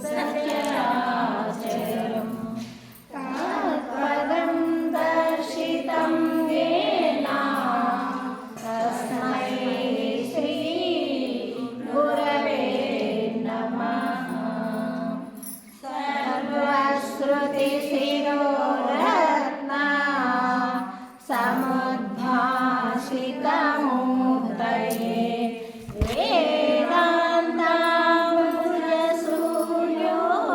सचराचरं तत्पदं दर्शितं येन तस्मै श्री गुरवे नमः। सर्वश्रुतिशिरोरत्ना समुद्भासितमूर्तये वेदान्ताम्बुजसूर्यो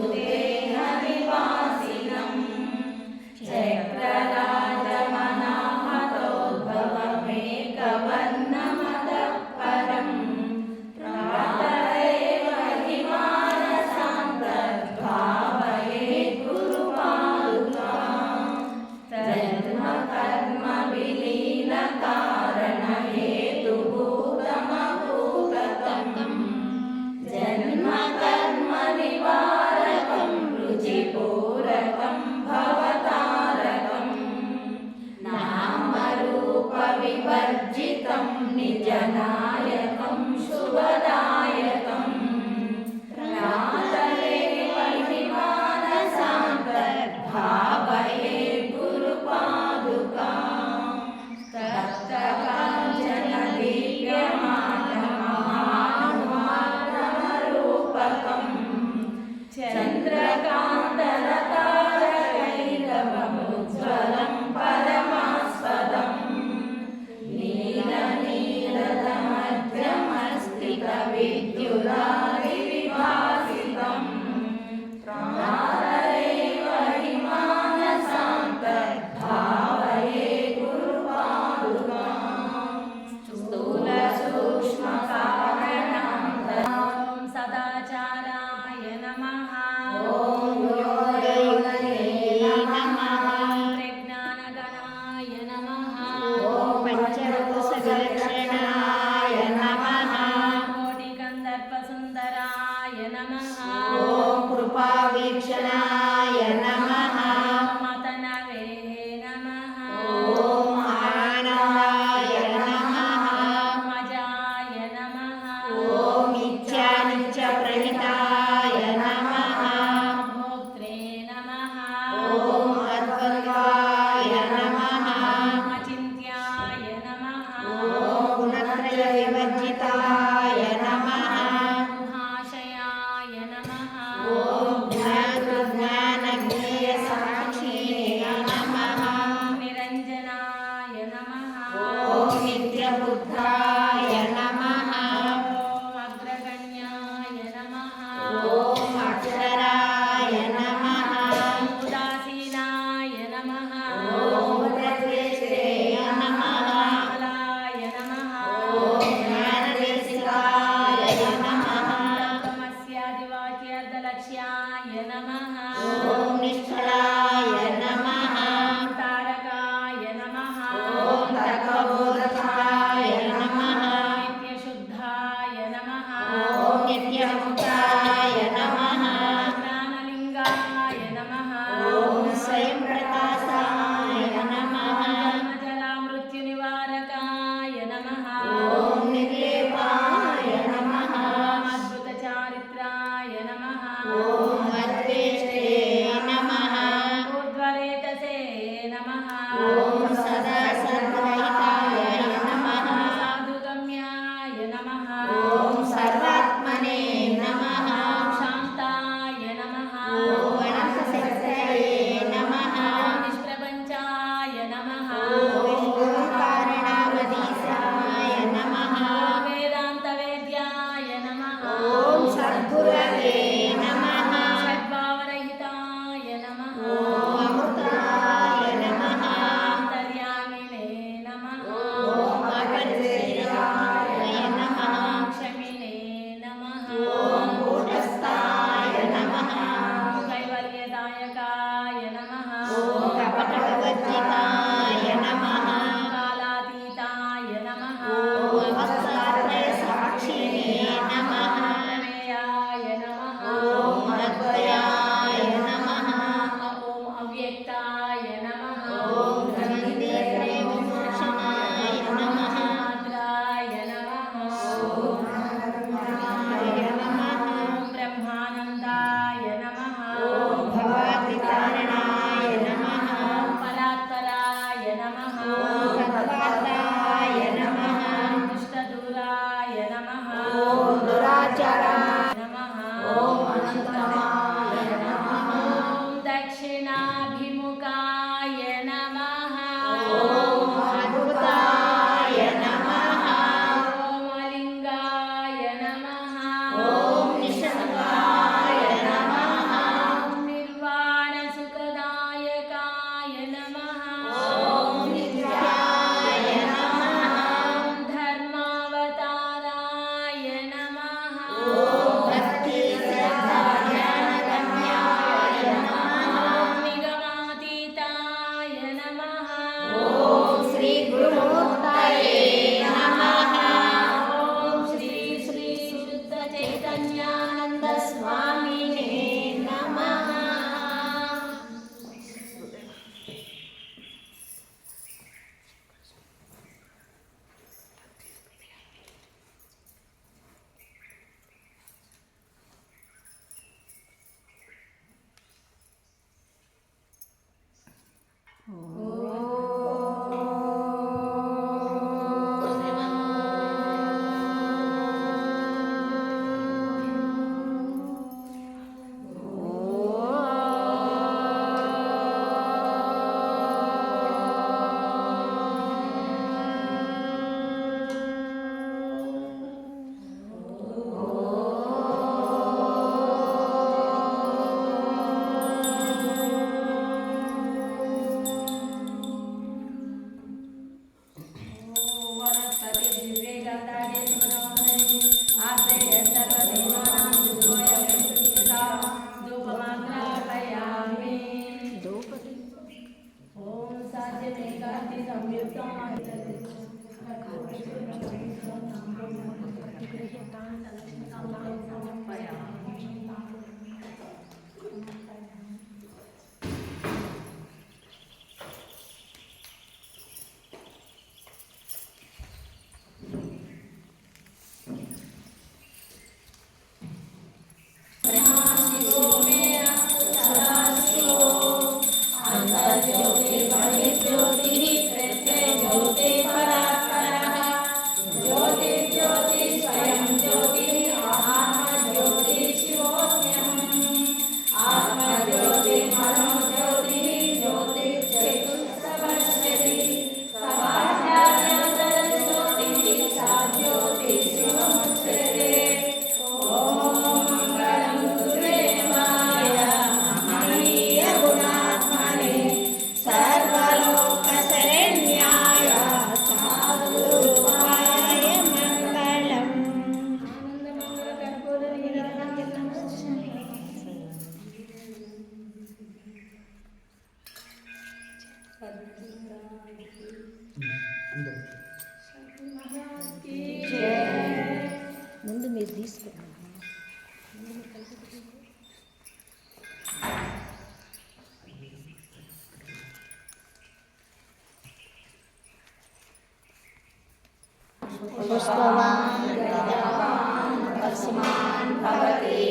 పుష్పవాన్ గజవాన్ వసుమాన్ భవతి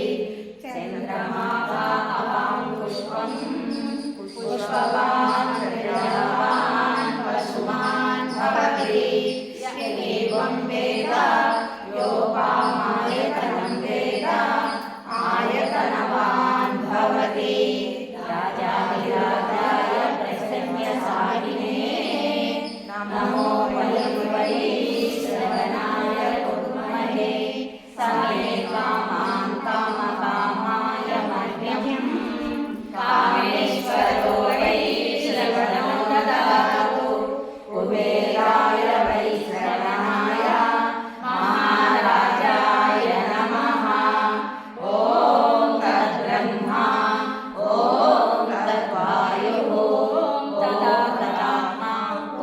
చంద్రమా వాహవాన్ పుష్పం పుష్పవాన్ గజవాన్ వసుమాన్ భవతి ఏవం వేద యోపామాయతనం వేద ఆయతనవాన్ భవతి రాజాధిరాజాయ ప్రసన్న సాయినే నమో వై శ్రవణాయ కుర్మహే సమే కామాన్ కామకామాయ మహ్యం కామేశ్వరో వై శ్రవణో దదాతు కుబేరాయ వై శ్రవణాయ మహారాజాయ నమః. ఓం తద్బ్రహ్మ ఓం తద్వాయుః ఓం తదాత్మ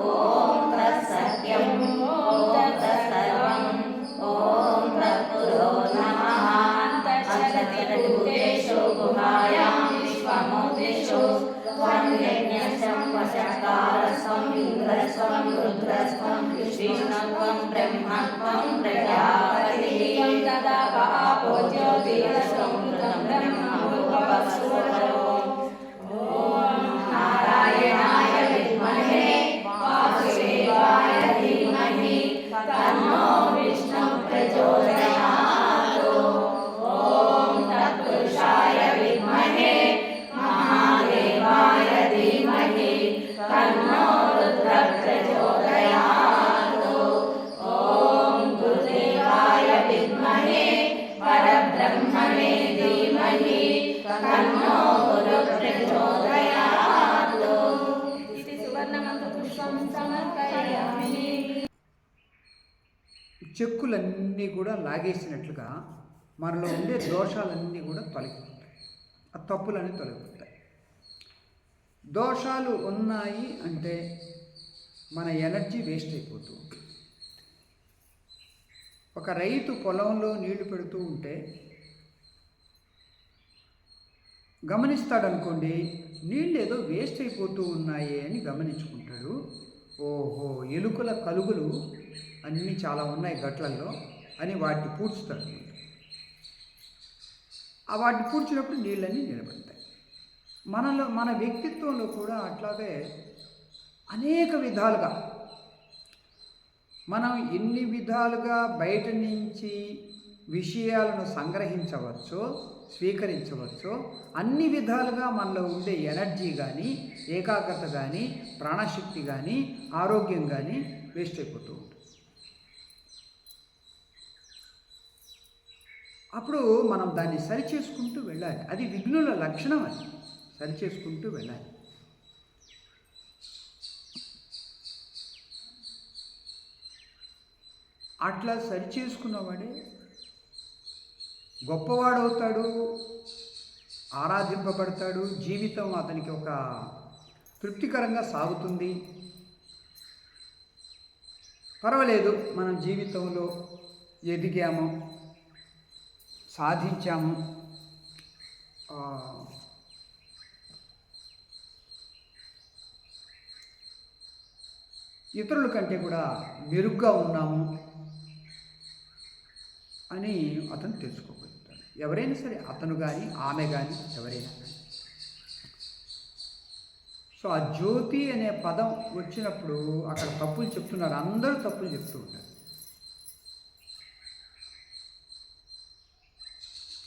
ఓం తత్సత్యం ఓం తత్సర్వం ఓం తత్పురో నమః. తచ్చరతిర్భూతేషు గుహాయాం విశ్వమూర్తిషు త్వం యజ్ఞస్వం వశకారస్వం ఇంద్రస్వం రుద్రస్వం విష్ణుత్వం బ్రహ్మత్వం ప్రజాపతిం తదా పాపో జ్యోతిరస్వం మృతం బ్రహ్మభూర్భువస్సువరో. ఓం నారాయణాయ విద్మహే వాసుదేవాయ ధీమహి తన్నో విష్ణుః ప్రచోదయాత్. ఓం తత్పురుషాయ విద్మహే మహాదేవాయ ధీమహి తన్నో రుద్రః ప్రచోదయాత్. ఓం గురుదేవాయ విద్మహే పరబ్రహ్మణే ధీమహి తన్నో గురుః ప్రచోదయాత్. ఇది సువర్ణమంత్రపుష్పం సమర్పయామి. చెక్కులన్నీ కూడా లాగేసినట్లుగా మనలో ఉండే దోషాలన్నీ కూడా తొలగిపోతాయి, ఆ తప్పులన్నీ తొలగిపోతాయి. దోషాలు ఉన్నాయి అంటే మన ఎనర్జీ వేస్ట్ అయిపోతూ ఉంటుంది. ఒక రైతు పొలంలో నీళ్లు పెడుతూ ఉంటే గమనిస్తాడనుకోండి, నీళ్ళు ఏదో వేస్ట్ అయిపోతూ ఉన్నాయి అని గమనించుకుంటాడు. ఓహో, ఎలుకల కలుగులు అన్నీ చాలా ఉన్నాయి గట్లల్లో అని వాటిని పూడ్చుతాడు. ఆ వాటిని పూడ్చినప్పుడు నీళ్ళన్నీ నిలబడతాయి. మన వ్యక్తిత్వంలో కూడా అట్లాగే అనేక విధాలుగా మనం ఎన్ని విధాలుగా బయట నుంచి విషయాలను సంగ్రహించవచ్చో, స్వీకరించవచ్చో, అన్ని విధాలుగా మనలో ఉండే ఎనర్జీ కానీ, ఏకాగ్రత కానీ, ప్రాణశక్తి కానీ, ఆరోగ్యం కానీ వేస్ట్ అయిపోతూ ఉంటుంది. అప్పుడు మనం దాన్ని సరిచేసుకుంటూ వెళ్ళాలి. అది విఘ్నుల లక్షణం, అది సరిచేసుకుంటూ వెళ్ళాలి. అట్లా సరిచేసుకున్నవాడే గొప్పవాడవుతాడు, ఆరాధింపబడతాడు. జీవితం అతనికి ఒక తృప్తికరంగా సాగుతుంది. పర్వాలేదు, మనం జీవితంలో ఎదిగాము, సాధించాము, ఇతరుల కంటే కూడా మెరుగ్గా ఉన్నాము అని అతను తెలుసుకోగలుగుతాడు. ఎవరైనా సరే, అతను కానీ ఆమె కానీ ఎవరైనా కానీ. సో ఆ జ్యోతి అనే పదం వచ్చినప్పుడు అక్కడ తప్పులు చెప్తున్నారు, అందరూ తప్పులు చెప్తూ ఉంటారు.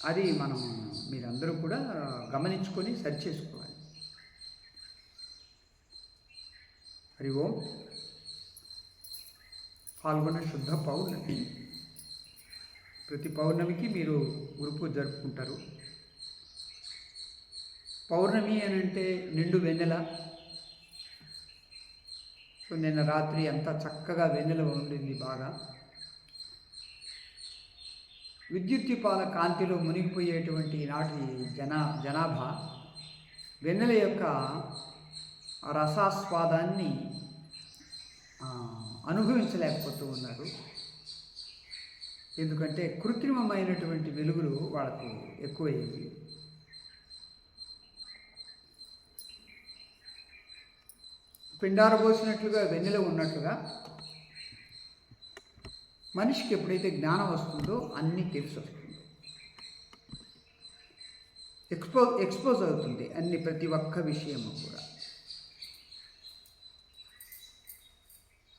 అది మీరందరూ కూడా గమనించుకొని సరిచేసుకోవాలి. హరి ఓం. పాల్గొన్న శుద్ధ పౌర్ణమి. ప్రతి పౌర్ణమికి మీరు గురు పూజ జరుపుకుంటారు. పౌర్ణమి అని అంటే నిండు వెన్నెల. సో నిన్న రాత్రి అంతా చక్కగా వెన్నెల ఉండింది బాగా. విద్యుద్దీపాల కాంతిలో మునిగిపోయేటువంటి నాటి జనాభా వెన్నెల యొక్క రసాస్వాదాన్ని అనుభవించలేకపోతూ ఉన్నారు. ఎందుకంటే కృత్రిమమైనటువంటి వెలుగులు వాళ్ళకు ఎక్కువయ్యేవి. పిండారబోసినట్లుగా వెన్నెల ఉన్నట్లుగా మనిషికి ఎప్పుడైతే జ్ఞానం వస్తుందో అన్నీ తెలిసి వస్తుంది, ఎక్స్పోజ్ అవుతుంది ప్రతి ఒక్క విషయము కూడా.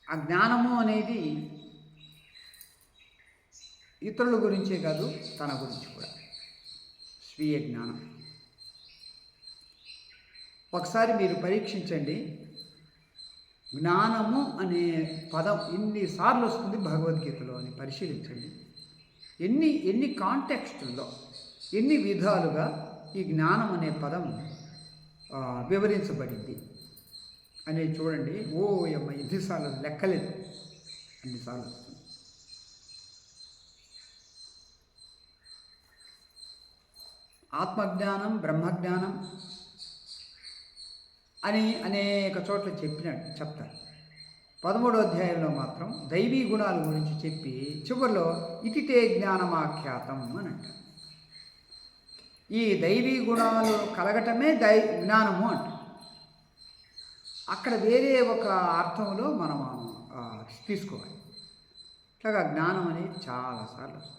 ఆ జ్ఞానము అనేది ఇతరుల గురించే కాదు, తన గురించి కూడా స్వీయ జ్ఞానం. ఒకసారి మీరు పరీక్షించండి, జ్ఞానము అనే పదం ఎన్నిసార్లు వస్తుంది భగవద్గీతలో అని పరిశీలించండి. ఎన్ని కాంటెక్స్టుల్లో, ఎన్ని విధాలుగా ఈ జ్ఞానం అనే పదం వివరించబడింది అనేది చూడండి. ఓ అమ్మ, ఎన్నిసార్లు లెక్కలేదు, అన్నిసార్లు వస్తుంది. ఆత్మజ్ఞానం, బ్రహ్మజ్ఞానం అని అనేక చోట్ల చెప్తారు. 13వ అధ్యాయంలో మాత్రం దైవీ గుణాల గురించి చెప్పి చివరిలో ఇతితే జ్ఞానమాఖ్యాతం అని అంటారు. ఈ దైవీ గుణాలు కలగటమే జ్ఞానము అంటారు. అక్కడ వేరే ఒక అర్థంలో మనం తీసుకోవాలి. ఇట్లాగా జ్ఞానం అనేది చాలాసార్లు వస్తుంది.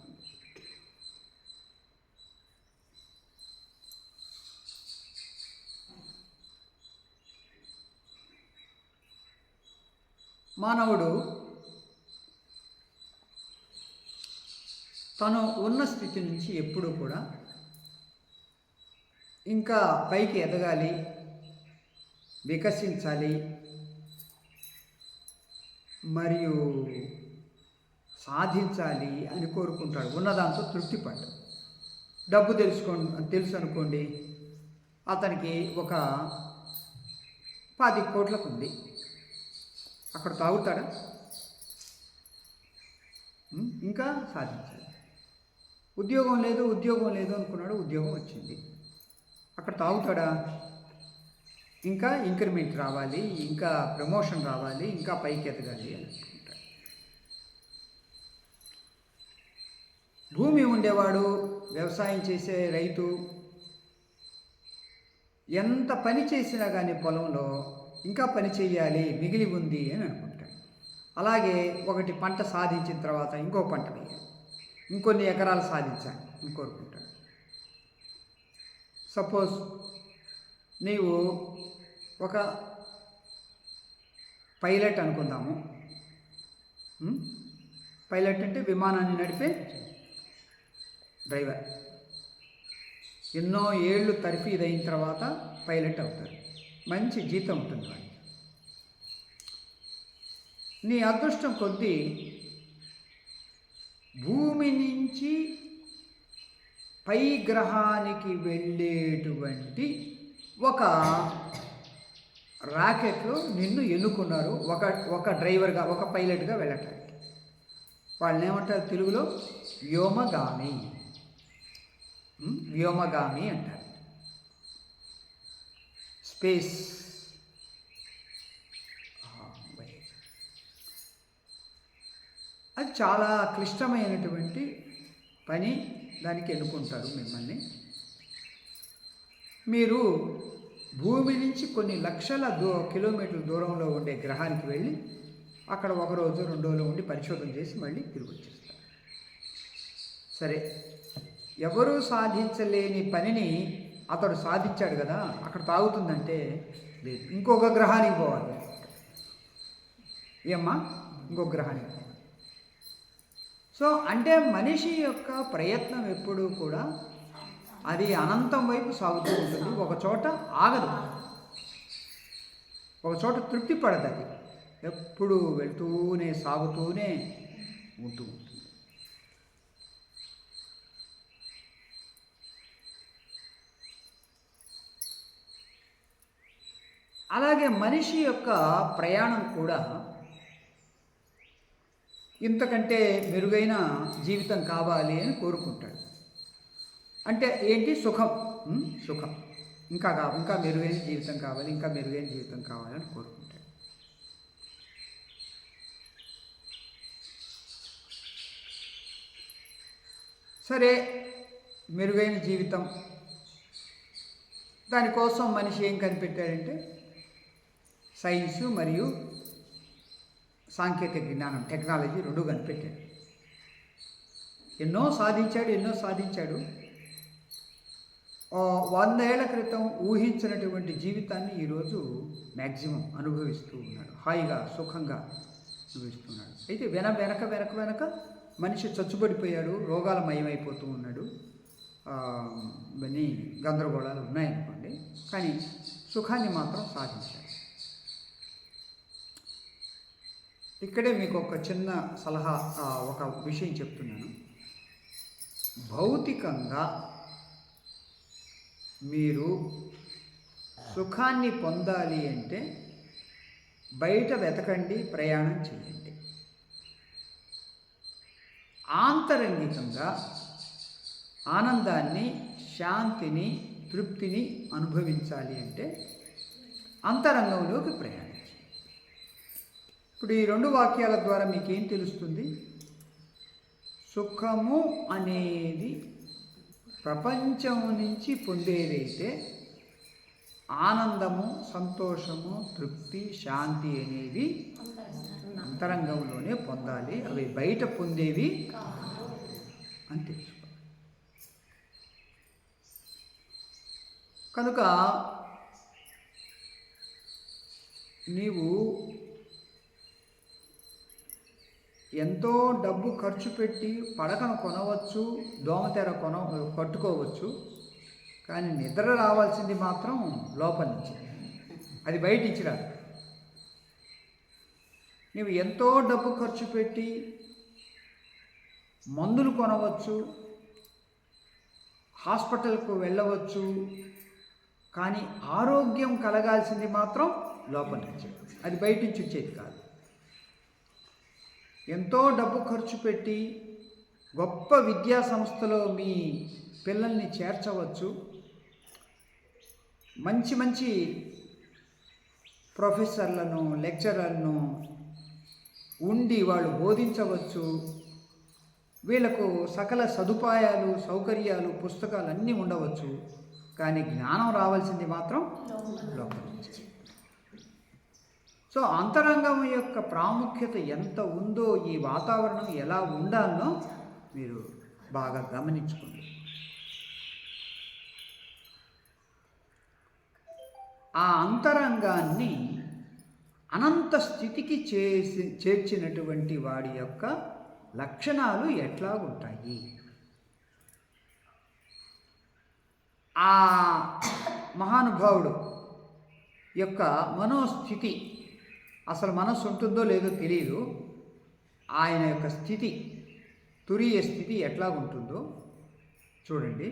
మానవుడు తను ఉన్న స్థితి నుంచి ఎప్పుడూ కూడా ఇంకా పైకి ఎదగాలి, వికసించాలి, మరియు సాధించాలి అని కోరుకుంటాడు. ఉన్నదాంతో తృప్తి పడ్డాడు. డబ్బు తెలుసు అనుకోండి, అతనికి ఒక 10 కోట్లకు ఉంది, అక్కడ తాగుతాడా? ఇంకా సాధించాలి. ఉద్యోగం లేదు అనుకున్నాడు, ఉద్యోగం వచ్చింది, అక్కడ తాగుతాడా? ఇంకా ఇంక్రిమెంట్ రావాలి, ఇంకా ప్రమోషన్ రావాలి, ఇంకా పైకి ఎదగాలి అని అనుకుంటాడు. భూమి ఉండేవాడు, వ్యవసాయం చేసే రైతు ఎంత పని చేసినా కానీ పొలంలో ఇంకా పని చేయాలి, మిగిలి ఉంది అని అనుకుంటాడు. అలాగే ఒకటి పంట సాధించిన తర్వాత ఇంకో పంట వేయాలి, ఇంకొన్ని ఎకరాలు సాధించాలి అని కోరుకుంటాడు. సపోజ్ నీవు ఒక పైలట్ అనుకుందాము. పైలట్ అంటే విమానాన్ని నడిపే డ్రైవర్. ఎన్నో ఏళ్ళు తర్ఫీదు అయిన తర్వాత పైలట్ అవుతారు, మంచి జీతం ఉంటుంది వాడికి. నీ అదృష్టం కొద్దీ భూమి నుంచి పై గ్రహానికి వెళ్ళేటువంటి ఒక రాకెట్లో నిన్ను ఎన్నుకున్నారు, ఒక డ్రైవర్గా, ఒక పైలట్గా వెళ్ళటానికి. వాళ్ళని ఏమంటారు తెలుగులో? వ్యోమగామి అంటారు. స్పేస్ అది చాలా క్లిష్టమైనటువంటి పని, దానికి ఎన్నుకుంటారు మిమ్మల్ని. మీరు భూమి నుంచి కొన్ని లక్షల కిలోమీటర్ల దూరంలో ఉండే గ్రహానికి వెళ్ళి అక్కడ 1 రోజు 2 రోజులు ఉండి పరిశోధన చేసి మళ్ళీ తిరిగి వచ్చేస్తారు. సరే, ఎవరూ సాధించలేని పనిని అతడు సాధించాడు కదా, అక్కడ తాగుతుందంటే లేదు, ఇంకొక గ్రహానికి పోవాలి. ఏమ్మా, ఇంకొక గ్రహానికి పోవాలి. సో అంటే మనిషి యొక్క ప్రయత్నం ఎప్పుడూ కూడా అది అనంతం వైపు సాగుతూ ఉంటుంది, ఒక చోట ఆగదు, ఒక చోట తృప్తి పడదు. అది ఎప్పుడు వెళ్తూనే సాగుతూనే ఉంటుంది. అలాగే మనిషి యొక్క ప్రయాణం కూడా ఇంతకంటే మెరుగైన జీవితం కావాలి అని కోరుకుంటాడు. అంటే ఏంటి? సుఖం ఇంకా మెరుగైన జీవితం కావాలి, ఇంకా మెరుగైన జీవితం కావాలని కోరుకుంటాడు. సరే, మెరుగైన జీవితం, దానికోసం మనిషి ఏం కనిపెట్టాడంటే సైన్సు మరియు సాంకేతిక జ్ఞానం, టెక్నాలజీ రెండు కనిపెట్టాడు. ఎన్నో సాధించాడు. 100 ఏళ్ల క్రితం ఊహించినటువంటి జీవితాన్ని ఈరోజు మ్యాక్సిమం అనుభవిస్తూ ఉన్నాడు, హాయిగా సుఖంగా అనుభవిస్తున్నాడు. అయితే వెనక మనిషి చచ్చుబడిపోయాడు, రోగాల మయమైపోతూ ఉన్నాడు, ఇవన్నీ గందరగోళాలు ఉన్నాయనుకోండి. కానీ సుఖాన్ని మాత్రం సాధించాడు. ఇక్కడే మీకు ఒక చిన్న సలహా, ఒక విషయం చెప్తున్నాను. భౌతికంగా మీరు సుఖాన్ని పొందాలి అంటే బయట వెతకండి, ప్రయాణం చేయండి. ఆంతరంగికంగా ఆనందాన్ని, శాంతిని, తృప్తిని అనుభవించాలి అంటే అంతరంగంలోకి ప్రయాణించండి. ఇప్పుడు ఈ 2 వాక్యాల ద్వారా మీకేం తెలుస్తుంది? సుఖము అనేది ప్రపంచం నుంచి పొందేదైతే ఆనందము, సంతోషము, తృప్తి, శాంతి అనేవి అంతరంగంలోనే పొందాలి, అవి బయట పొందేవి అని తెలుసుకోవాలి. కనుక నీవు ఎంతో డబ్బు ఖర్చు పెట్టి పడకను కొనవచ్చు, దోమతెర కట్టుకోవచ్చు, కానీ నిద్ర రావాల్సింది మాత్రం లోపల నుంచి, అది బయట నుంచి రాదు. నీవు ఎంతో డబ్బు ఖర్చు పెట్టి మందులు కొనవచ్చు, హాస్పిటల్కు వెళ్ళవచ్చు, కానీ ఆరోగ్యం కలగాల్సింది మాత్రం లోపల నుంచి, అది బయట నుంచి వచ్చేది కాదు. ఎంతో డబ్బు ఖర్చు పెట్టి గొప్ప విద్యా సంస్థలో మీ పిల్లల్ని చేర్చవచ్చు, మంచి ప్రొఫెసర్లను, లెక్చరర్లను ఉండి వాళ్ళు బోధించవచ్చు, వీళ్ళకు సకల సదుపాయాలు, సౌకర్యాలు, పుస్తకాలు అన్నీ ఉండవచ్చు, కానీ జ్ఞానం రావాల్సింది మాత్రం లోపల నుంచి. సో అంతరంగం యొక్క ప్రాముఖ్యత ఎంత ఉందో, ఈ వాతావరణం ఎలా ఉండాలో మీరు బాగా గమనించుకోండి. ఆ అంతరంగాన్ని అనంత స్థితికి చేర్చినటువంటి వాడి యొక్క లక్షణాలు ఎట్లా ఉంటాయి? ఆ మహానుభావుడు యొక్క మనోస్థితి, అసలు మనస్సు ఉంటుందో లేదో తెలియదు, ఆయన యొక్క స్థితి, తురీయ స్థితి ఎట్లా ఉంటుందో చూడండి.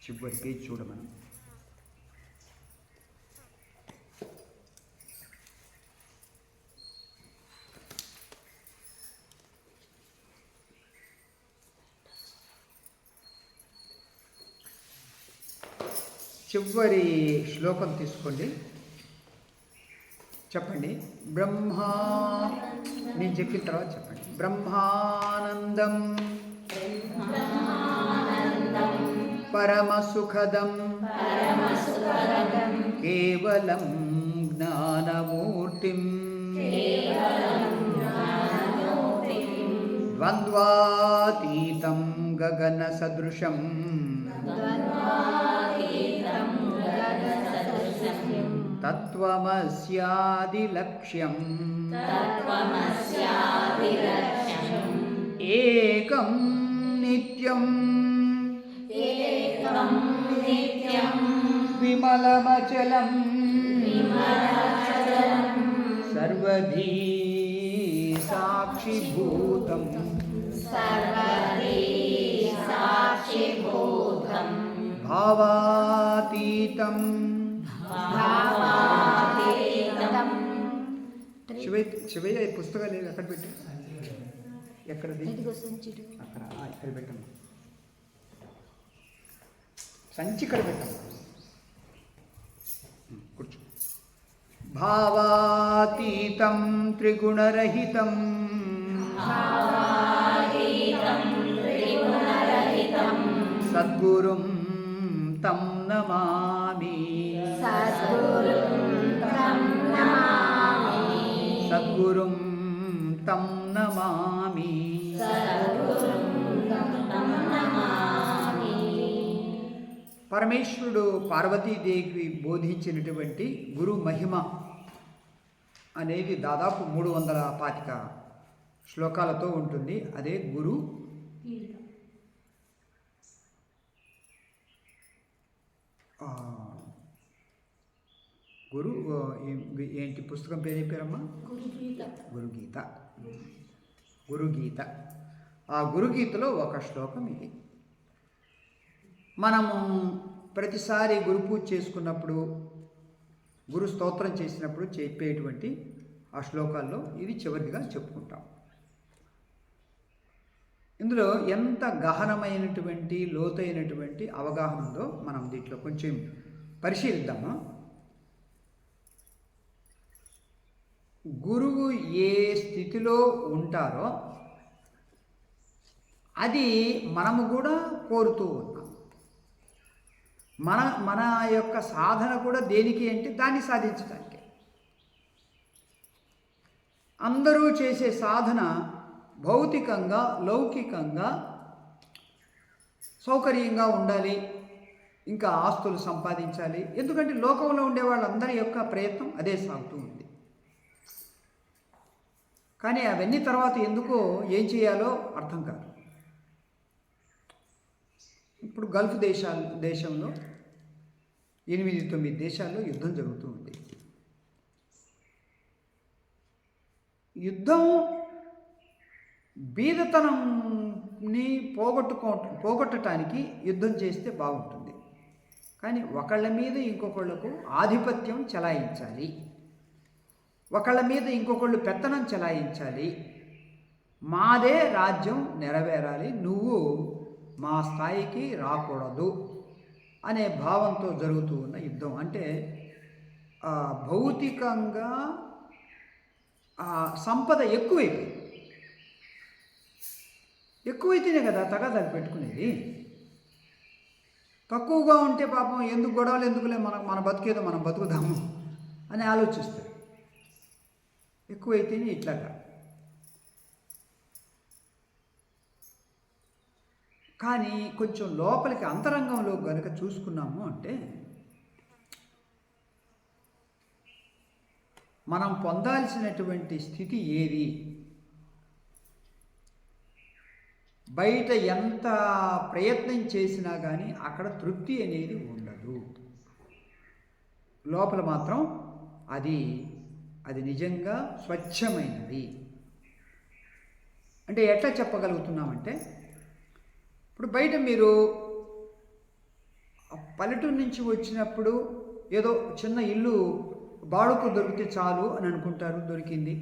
చివరి పేజ్ చూడమని. చివరి శ్లోకం తీసుకోండి, చెప్పండి. నేను చెప్పిన తర్వాత చెప్పండి. బ్రహ్మానందం పరమసుఖదం కేవలం జ్ఞానమూర్తిం ద్వంద్వాతీతం గగన సదృశం తత్వమస్యాది లక్ష్యం ఏకం నిత్యం విమలమచలం సర్వధీ సాక్షిభూతం భావాతీతం. శివయ్య ఈ పుస్తకాలు ఎక్కడ పెట్టు, ఎక్కడది అక్కడ, ఇక్కడ పెట్టమ్మా, సంచి ఇక్కడ పెట్టమ్మా, కూర్చో. భావాతీతం త్రిగుణరహితం సద్గురుం తం నమామి సద్గురుం తం నమామి. పరమేశ్వరుడు పార్వతీదేవికి బోధించినటువంటి గురు మహిమ అనేది దాదాపు 325 శ్లోకాలతో ఉంటుంది. అదే గురు గురు ఏంటి పుస్తకం పేరు చెప్పారమ్మా? గురుగీత. గురుగీత. ఆ గురుగీతలో ఒక శ్లోకం ఇది. మనము ప్రతిసారి గురు పూజ చేసుకున్నప్పుడు, గురు స్తోత్రం చేసినప్పుడు చెప్పేటువంటి ఆ శ్లోకాల్లో ఇది చివరిగా చెప్పుకుంటాం. ఇందులో ఎంత గహనమైనటువంటి లోతైనటువంటి అవగాహన ఉందో మనం దీంట్లో కొంచెం పరిశీలిద్దాము. గురువు ఏ స్థితిలో ఉంటారో అది మనము కూడా కోరుతూ ఉన్నాం. మన యొక్క సాధన కూడా దేనికి అంటే దాన్ని సాధించడానికి. అందరూ చేసే సాధన భౌతికంగా, లౌకికంగా, సౌకర్యంగా ఉండాలి, ఇంకా ఆస్తులు సంపాదించాలి. ఎందుకంటే లోకంలో ఉండే వాళ్ళందరి యొక్క ప్రయత్నం అదే సాగుతూ ఉంది. కానీ అవన్నీ తర్వాత ఎందుకో ఏం చేయాలో అర్థం కాదు. ఇప్పుడు గల్ఫ్ దేశంలో 8-9 దేశాల్లో యుద్ధం జరుగుతూ ఉంది. యుద్ధం బీదతనంని పోగొట్టడానికి యుద్ధం చేస్తే బాగుంటుంది. కానీ ఒకళ్ళ మీద ఇంకొకళ్ళకు ఆధిపత్యం చెలాయించాలి, ఒకళ్ళ మీద ఇంకొకళ్ళు పెత్తనం చెలాయించాలి, మాదే రాజ్యం నెరవేరాలి, నువ్వు మా స్థాయికి రాకూడదు అనే భావంతో జరుగుతూ ఉన్న యుద్ధం. అంటే భౌతికంగా సంపద ఎక్కువైతేనే కదా తగాదాలు పెట్టుకునేది. తక్కువగా ఉంటే పాపం ఎందుకు గొడవలు ఎందుకులే, మన బతికేదో మనం బతుకుదాము అని ఆలోచిస్తారు. ఎక్కువైతేనే ఇట్లాగా. కానీ కొంచెం లోపలికి అంతరంగంలో కనుక చూసుకున్నాము అంటే మనం పొందాల్సినటువంటి స్థితి ఏది? బయట ఎంత ప్రయత్నం చేసినా కానీ అక్కడ తృప్తి అనేది ఉండదు. లోపల మాత్రం అది నిజంగా స్వచ్ఛమైనది. అంటే ఎట్లా చెప్పగలుగుతున్నామంటే, ఇప్పుడు బయట మీరు పల్లెటూరు నుంచి వచ్చినప్పుడు ఏదో చిన్న ఇల్లు బాడుకు దొరికితే చాలు అని అనుకుంటారు, దొరికింది.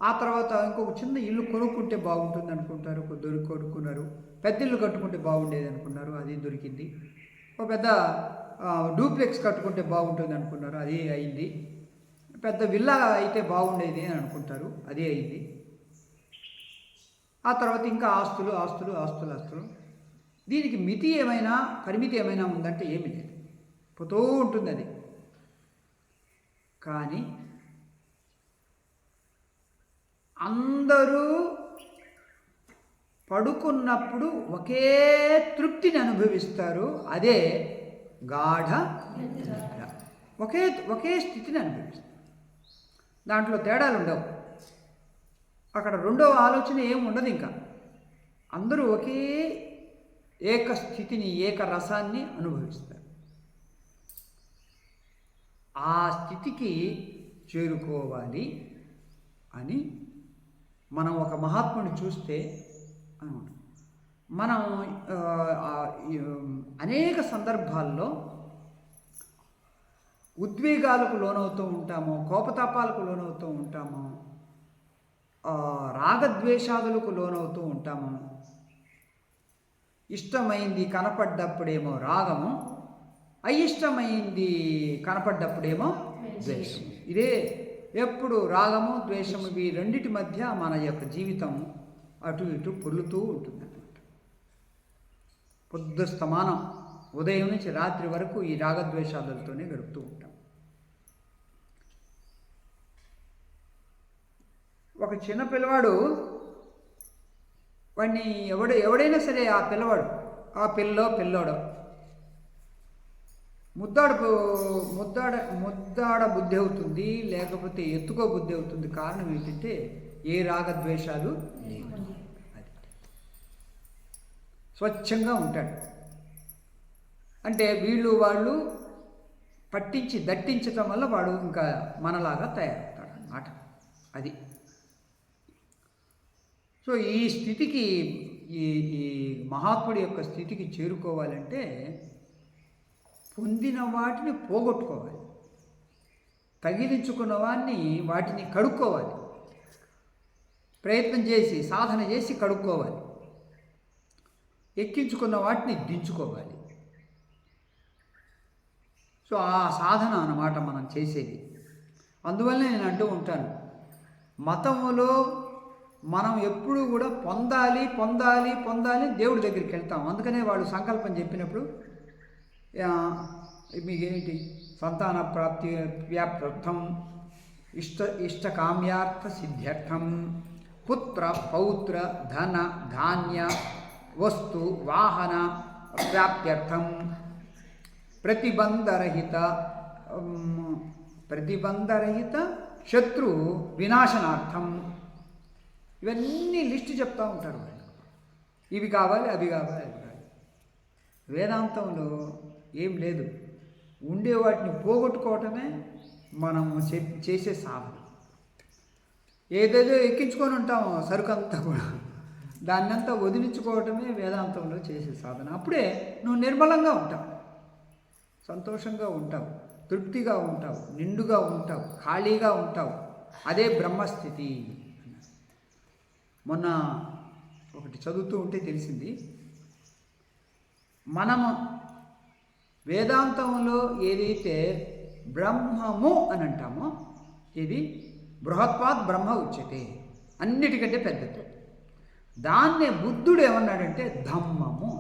ఆ తర్వాత ఇంకొక చిన్న ఇల్లు కొనుక్కుంటే బాగుంటుంది అనుకుంటారు, కొనుక్కున్నారు. పెద్ద ఇల్లు కట్టుకుంటే బాగుండేది అనుకున్నారు, అది దొరికింది. ఒక పెద్ద డూప్లెక్స్ కట్టుకుంటే బాగుంటుంది అనుకున్నారు, అది అయింది. పెద్ద విల్లా అయితే బాగుండేది అని అనుకుంటారు, అదే అయింది. ఆ తర్వాత ఇంకా ఆస్తులు. దీనికి మితి ఏమైనా, పరిమితి ఏమైనా ఉందంటే ఏమి లేదు, పోతూ ఉంటుంది అది. కానీ అందరూ పడుకున్నప్పుడు ఒకే తృప్తిని అనుభవిస్తారు, అదే గాఢ నిద్ర. ఒకే స్థితిని అనుభవిస్తారు, దాంట్లో తేడాలు ఉండవు. అక్కడ రెండవ ఆలోచన ఏమి ఉండదు. ఇంకా అందరూ ఒకే ఏక స్థితిని, ఏక రసాన్ని అనుభవిస్తారు. ఆ స్థితికి చేరుకోవాలి అని మనం ఒక మహాత్ముని చూస్తే మనం అనేక సందర్భాల్లో ఉద్వేగాలకు లోనవుతూ ఉంటాము, కోపతాపాలకు లోనవుతూ ఉంటాము, రాగద్వేషాదులకు లోనవుతూ ఉంటాము. ఇష్టమైంది కనపడ్డప్పుడేమో రాగము, అయిష్టమైంది కనపడ్డప్పుడేమో ద్వేషము. ఇదే ఎప్పుడు రాగము ద్వేషము ఈ రెండిటి మధ్య మన యొక్క జీవితం అటు ఇటు పొర్లుతూ ఉంటుందన్నమాట. పొద్దుస్తమానం ఉదయం నుంచి రాత్రి వరకు ఈ రాగద్వేషాలతోనే గడుపుతూ ఉంటాం. ఒక చిన్న పిల్లవాడు వాడిని ఎవడైనా సరే ఆ పిల్లోడో ముద్దాడ బుద్ధి అవుతుంది, లేకపోతే ఎత్తుకో బుద్ధి అవుతుంది. కారణం ఏంటంటే ఏ రాగద్వేషాలు లేవు. అది స్వచ్ఛంగా ఉంటాడు. అంటే వాళ్ళు పట్టించి దట్టించటం వల్ల వాడు ఇంకా మనలాగా తయారవుతాడు అన్నమాట. అది. సో ఈ స్థితికి ఈ మహాత్ముడి యొక్క స్థితికి చేరుకోవాలంటే పొందిన వాటిని పోగొట్టుకోవాలి, తగిలించుకున్న వాటిని కడుక్కోవాలి, ప్రయత్నం చేసి సాధన చేసి కడుక్కోవాలి, ఎక్కించుకున్న వాటిని దించుకోవాలి. సో ఆ సాధన అన్నమాట మనం చేసేది. అందువల్ల నేను అంటూ ఉంటాను, మతములో మనం ఎప్పుడు కూడా పొందాలి దేవుడి దగ్గరికి వెళ్తాం. అందుకనే వాడు సంకల్పం చెప్పినప్పుడు మీకేంటి సంతాన ప్రాప్తి వ్యాప్త్యర్థం ఇష్టకామ్యార్థ సిద్ధ్యర్థం పుత్ర పౌత్ర ధన ధాన్య వస్తు వాహన ప్రాప్త్యర్థం ప్రతిబంధరహిత శత్రు వినాశనార్థం. ఇవన్నీ లిస్టు చెప్తూ ఉంటారు వాళ్ళు. ఇవి కావాలి, అవి కావాలి. వేదాంతంలో ఏం లేదు. ఉండే వాటిని పోగొట్టుకోవటమే మనం చేసే సాధన. ఏదేదో ఎక్కించుకొని ఉంటామో సరుకంతా కూడా, దాన్నంతా వదిలించుకోవటమే వేదాంతంలో చేసే సాధన. అప్పుడే నువ్వు నిర్మలంగా ఉంటావు, సంతోషంగా ఉంటావు, తృప్తిగా ఉంటావు, నిండుగా ఉంటావు, ఖాళీగా ఉంటావు. అదే బ్రహ్మస్థితి. మొన్న ఒకటి చదువుతూ ఉంటే తెలిసింది, మనము వేదాంతంలో ఏదైతే బ్రహ్మము అని అంటామో, ఇది బృహత్వాత్ బ్రహ్మ ఉచ్యతే, అన్నిటికంటే పెద్దది. దాన్నే బుద్ధుడు ఏమన్నాడంటే ధమ్మము.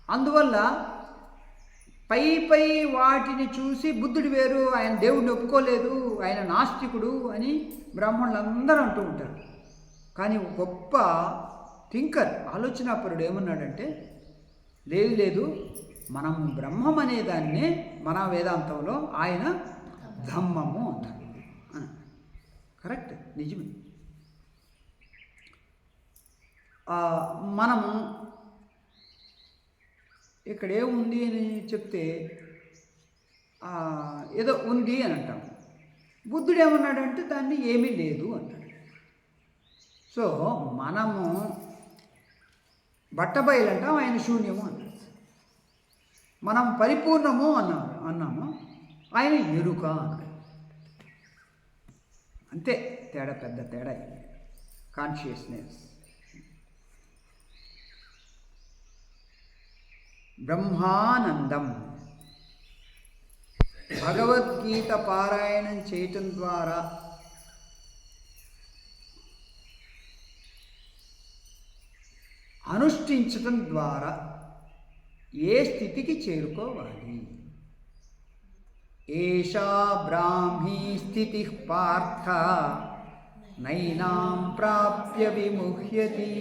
అందువల్ల పై వాటిని చూసి బుద్ధుడు వేరు, ఆయన దేవుడిని ఒప్పుకోలేదు, ఆయన నాస్తికుడు అని బ్రాహ్మణులందరూ అంటూ ఉంటారు. కానీ గొప్ప థింకర్, ఆలోచనాపరుడు ఏమన్నాడంటే లేదు, మనం బ్రహ్మం అనే దాన్నే మన వేదాంతంలో ఆయన ధమ్మము అంటారు. కరెక్ట్, నిజమే. మనము ఇక్కడ ఏముంది అని చెప్తే ఏదో ఉంది అని అంటాం. బుద్ధుడు ఏమన్నాడంటే దాన్ని ఏమీ లేదు అన్నాడు. సో మనము బట్టబయలు అంటాం, ఆయన శూన్యము అన్నాడు. మనం పరిపూర్ణము అన్నాము, ఆయన ఎరుక అన్నాడు. అంతే తేడా, పెద్ద తేడా. కాన్షియస్నెస్. బ్రహ్మానందం. భగవద్గీత పారాయణం చేయటం ద్వారా అనుష్ఠించటం ద్వారా ఏ స్థితికి చేరుకోవాలి? ఏషా బ్రాహ్మీ స్థితి పార్థ నైనాం ప్రాప్య విముహ్యతి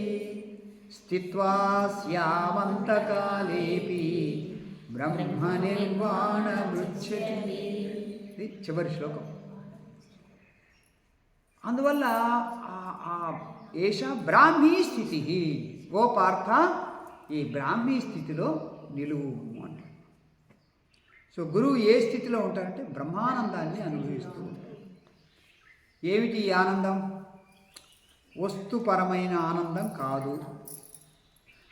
స్థిత్వా స్యామంతకాలేపి బ్రహ్మ నిర్వాణ వృచ్ఛతి. ఇది చివరి శ్లోకం. అందువల్ల ఏషా బ్రాహ్మీ స్థితి, ఓ పార్థ ఈ బ్రాహ్మీ స్థితిలో నిలువు అంట. సో గురువు ఏ స్థితిలో ఉంటారంటే బ్రహ్మానందాన్ని అనుభవిస్తూ ఉంటారు. ఏమిటి ఈ ఆనందం? వస్తుపరమైన ఆనందం కాదు,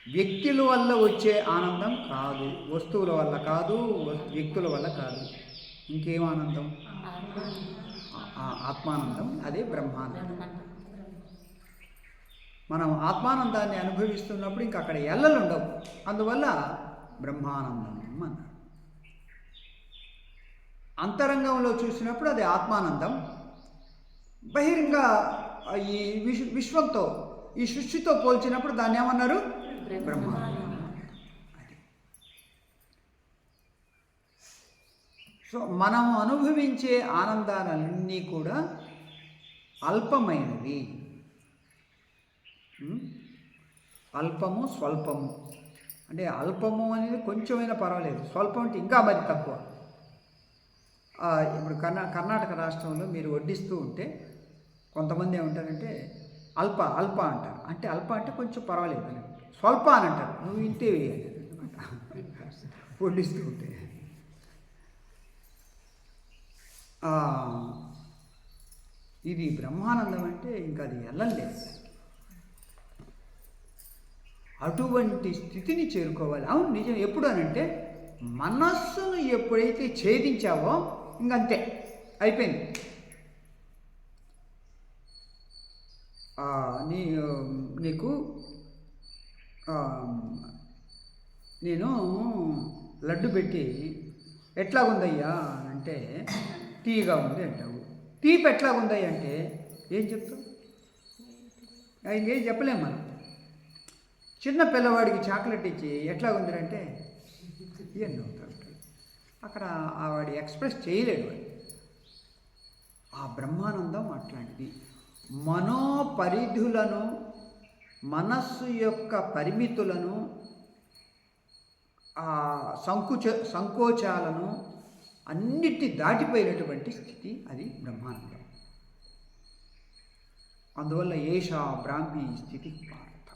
వ్యక్తుల వల్ల వచ్చే ఆనందం కాదు, వస్తువుల వల్ల కాదు, వ్యక్తుల వల్ల కాదు. ఇంకేం ఆనందం? ఆత్మానందం. అదే బ్రహ్మానందం. మనం ఆత్మానందాన్ని అనుభవిస్తున్నప్పుడు ఇంకా అక్కడ ఎల్లలు ఉండవు. అందువల్ల బ్రహ్మానందం అన్నారు. అంతరంగంలో చూసినప్పుడు అది ఆత్మానందం. బహిరంగ ఈ విశ్వంతో, ఈ సృష్టితో పోల్చినప్పుడు దాన్ని ఏమన్నారు? బ్రహ్మానందం. సో మనం అనుభవించే ఆనందాలన్నీ కూడా అల్పమైనవి. అల్పము, స్వల్పము. అంటే అల్పము అనేది కొంచెమైనా పర్వాలేదు, స్వల్పం అంటే ఇంకా మరి తక్కువ. ఇప్పుడు కర్ణాటక రాష్ట్రంలో మీరు వడ్డిస్తూ ఉంటే కొంతమంది ఏమంటారంటే అల్ప అల్ప అంటారు. అంటే అల్ప అంటే కొంచెం పర్వాలేదు అని, స్వల్ప అని అంటారు. నువ్వు ఇంతే వేయాలి అనమాట వడ్డిస్తూ ఉంటే. ఇది బ్రహ్మానందం అంటే ఇంకా అది వెళ్ళలేదు. అటువంటి స్థితిని చేరుకోవాలి. అవును, నిజం. ఎప్పుడు అనంటే మనస్సును ఎప్పుడైతే ఛేదించావో ఇంకంతే, అయిపోయింది. నీకు నేను లడ్డు పెట్టి ఎట్లాగుందయ్యా అంటే తీయగా ఉంది అంటావు. తీపి ఎట్లాగుందయ్యా అంటే ఏం చెప్తావు? ఇంకేం చెప్పలేము మనం. చిన్న పిల్లవాడికి చాక్లెట్ ఇచ్చి ఎట్లాగుందంటే ఇవన్నీ అవుతాడు. అక్కడ వాడి ఎక్స్ప్రెస్ చేయలేడు. ఆ బ్రహ్మానందం అట్లాంటిది. మనోపరిధులను, మనస్సు యొక్క పరిమితులను, సంకోచాలను అన్నిటినీ దాటిపోయినటువంటి స్థితి అది బ్రహ్మానందం. అందువల్ల ఏషా బ్రాహ్మీ స్థితి పార్థ.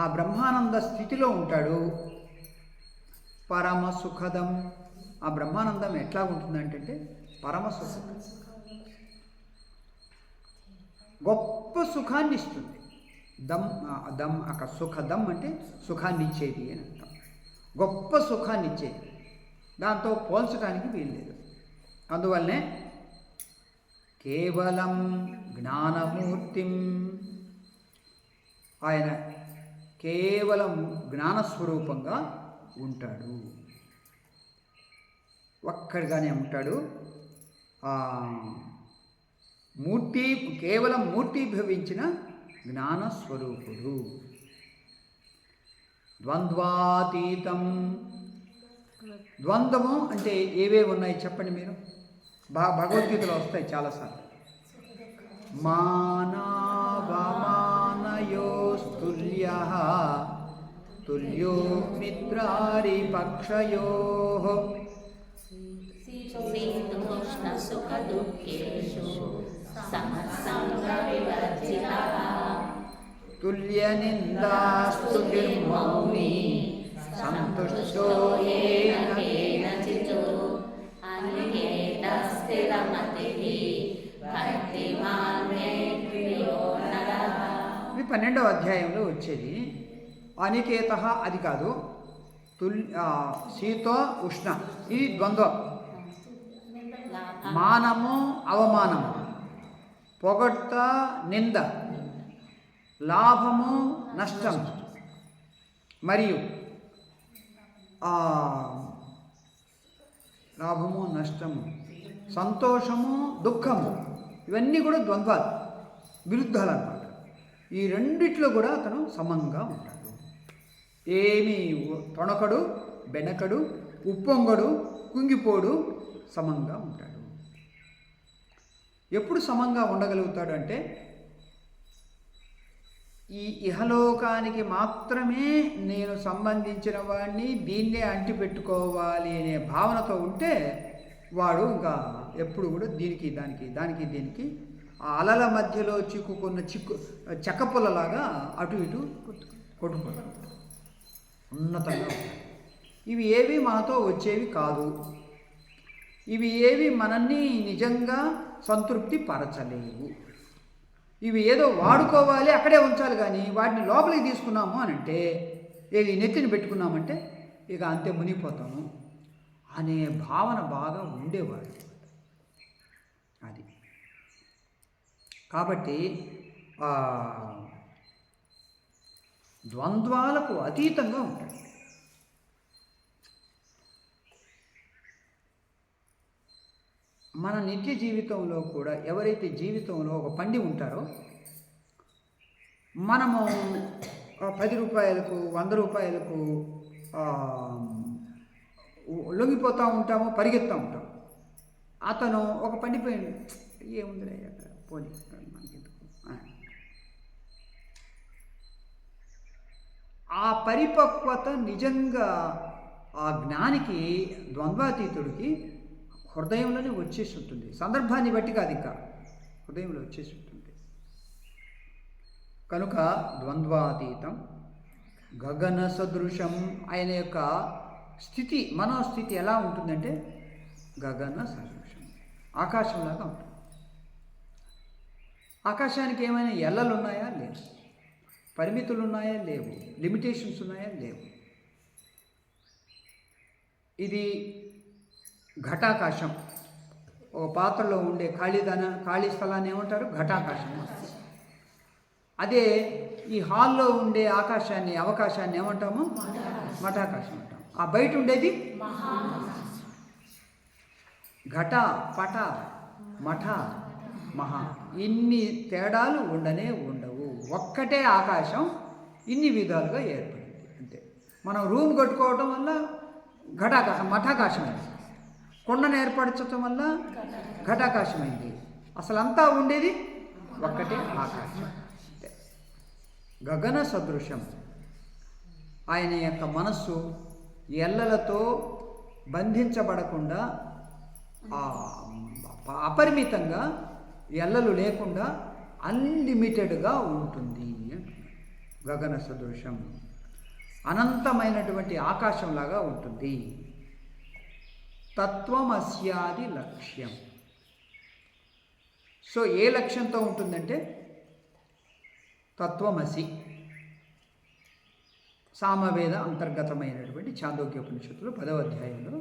ఆ బ్రహ్మానంద స్థితిలో ఉంటాడు. పరమ సుఖదం. ఆ బ్రహ్మానందం ఎట్లా ఉంటుందంటే పరమ సుఖం, గొప్ప సుఖాన్ని ఇస్తుంది. దమ్ అక్కడ సుఖదం అంటే సుఖాన్ని ఇచ్చేది అని అంటాం. గొప్ప సుఖాన్ని ఇచ్చేది, దాంతో పోల్చడానికి వీల్లేదు. అందువల్లనే కేవలం జ్ఞానమూర్తిం, ఆయన కేవలం జ్ఞానస్వరూపంగా ఉంటాడు, ఒక్కడిగానే ఉంటాడు. మూర్తి, కేవలం మూర్తిభవించిన జ్ఞానస్వరూపుడు. ద్వంద్వాతీతం. ద్వంద్వము అంటే ఏవే ఉన్నాయి చెప్పండి మీరు? భగవద్గీతలో వస్తాయి చాలాసార్లు. మానావమానయోస్తుల్యః తుల్యో మిత్రారిపక్షయోః శీతోష్ణ సుఖ దుఃఖేషు సమసంగ వివర్జితః తుల్యనిందాస్తుతిర్మౌని సంతుష్టో యేన కేనచిత్ అనికేతస్థిరమతిః భక్తిమాన్ మే ప్రియో నరః. ఇది 12వ అధ్యాయంలో వచ్చేది. అనికేత అది కాదు, శీతో ఉష్ణ, ఇది ద్వంద్వం. మానము అవమానము, పొగడ్త నింద, లాభము నష్టం, మరియు లాభము నష్టము, సంతోషము దుఃఖము, ఇవన్నీ కూడా ద్వంద్వాలు, విరుద్ధాలు అన్నమాట. ఈ రెండిట్లో కూడా అతను సమంగా ఉంటాడు. ఏమీ తొణకడు, బెనకడు, ఉప్పొంగడు, కుంగిపోడు, సమంగా ఉంటాడు. ఎప్పుడు సమంగా ఉండగలుగుతాడు అంటే ఈ ఇహలోకానికి మాత్రమే నేను సంబంధించిన వాడిని, దీన్నే అంటిపెట్టుకోవాలి అనే భావనతో ఉంటే వాడు ఇంకా ఎప్పుడు కూడా దీనికి దానికి దానికి దీనికి ఆ అలల మధ్యలో చిక్కుకున్న చెక్కపుల్లలాగా అటు ఇటు కొట్టుకుంటాడు. ఉన్నతంగా ఇవి ఏవి మనతో వచ్చేవి కాదు. ఇవి ఏవి మనల్ని నిజంగా సంతృప్తి పరచలేవు. ఇవి ఏదో వాడుకోవాలి, అక్కడే ఉంచాలి. కానీ వాటిని లోపలికి తీసుకున్నాము అని అంటే, ఏది నెత్తిని పెట్టుకున్నామంటే ఇక అంతే మునిగిపోతాము అనే భావన బాగా ఉండేవాడు. అది కాబట్టి ద్వంద్వాలకు అతీతంగా ఉంటాడు. మన నిత్య జీవితంలో కూడా ఎవరైతే జీవితంలో ఒక పండి ఉంటారో, మనము 10 రూపాయలకు 100 రూపాయలకు లొంగిపోతూ ఉంటాము, పరిగెత్తూ ఉంటాం. అతను ఒక పండిపోయింది, ఏముందిలే అక్కడ పోనీ మనకెందుకు. ఆ పరిపక్వత నిజంగా ఆ జ్ఞానికి, ద్వంద్వాతీతుడికి హృదయంలోనే వచ్చేసి ఉంటుంది. సందర్భాన్ని బట్టి కాదు, ఇంకా హృదయంలో వచ్చేసి ఉంటుంది. కనుక ద్వంద్వాతీతం గగన సదృశం. ఆయన యొక్క స్థితి, మనోస్థితి ఎలా ఉంటుందంటే గగన సదృశం, ఆకాశంలాగా ఉంటుంది. ఆకాశానికి ఏమైనా ఎల్లలు ఉన్నాయా? లేవు. పరిమితులు ఉన్నాయా? లేవు. లిమిటేషన్స్ ఉన్నాయా? లేవు. ఇది ఘటాకాశం. ఒక పాత్రలో ఉండే ఖాళీ స్థలాన్ని ఏమంటారు? ఘటాకాశం. అదే ఈ హాల్లో ఉండే ఆకాశాన్ని, అవకాశాన్ని ఏమంటాము? మఠాకాశం అంటాం. ఆ బయట ఉండేది ఘట, పట, మఠ, మహా. ఇన్ని తేడాలు ఉండవు. ఒక్కటే ఆకాశం ఇన్ని విధాలుగా ఏర్పడింది. అంతే. మనం రూమ్ కట్టుకోవటం వల్ల ఘటాకాశం, మఠాకాశమైంది. కొండను ఏర్పరచటం వల్ల ఘటాకాశమైంది. అసలంతా ఉండేది ఒక్కటే ఆకాశం. గగన సదృశం. ఆయన యొక్క మనస్సు ఎల్లలతో బంధించబడకుండా, అపరిమితంగా, ఎల్లలు లేకుండా అన్లిమిటెడ్గా ఉంటుంది. గగన సదృశం అనంతమైనటువంటి ఆకాశంలాగా ఉంటుంది. తత్వమస్యాది లక్ష్యం. సో ఏ లక్ష్యంతో ఉంటుందంటే తత్వమసి, సామవేద అంతర్గతమైనటువంటి ఛాందోగ్యోపనిషత్తులు 10వ అధ్యాయంలో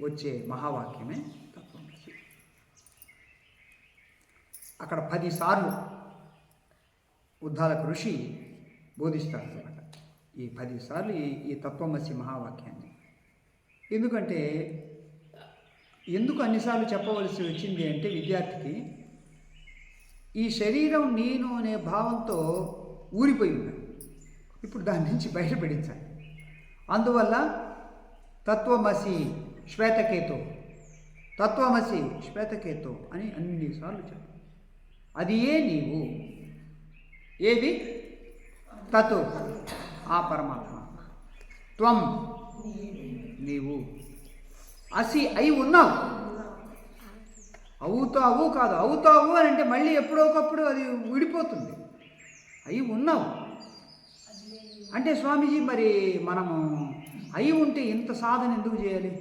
వచ్చే మహావాక్యమే తత్వమసి. అక్కడ 10 సార్లు ఉద్దాలక ఋషి బోధిస్తారు అన్నమాట. ఈ 10 సార్లు ఈ తత్వమసి మహావాక్యాన్ని. ఎందుకంటే ఎందుకు అన్నిసార్లు చెప్పవలసి వచ్చింది అంటే, విద్యార్థికి ఈ శరీరం నేను అనే భావంతో ఊరిపోయి ఉన్నాడు. ఇప్పుడు దాని నుంచి బయటపడించాలి. అందువల్ల తత్వమసి శ్వేతకేతో, తత్వమసి శ్వేతకేతో అని అన్నిసార్లు చెప్పు. అది ఏ నీవు, ఏది తత్, ఆ పరమాత్మ, త్వం నీవు, అసి అయి ఉన్నావు. అవుతావు కాదు, అవుతావు అని అంటే మళ్ళీ ఎప్పుడో ఒకప్పుడు అది విడిపోతుంది. అయి ఉన్నావు అంటే స్వామీజీ మరి మనము అయి ఉంటే ఇంత సాధన ఎందుకు చేయాలి?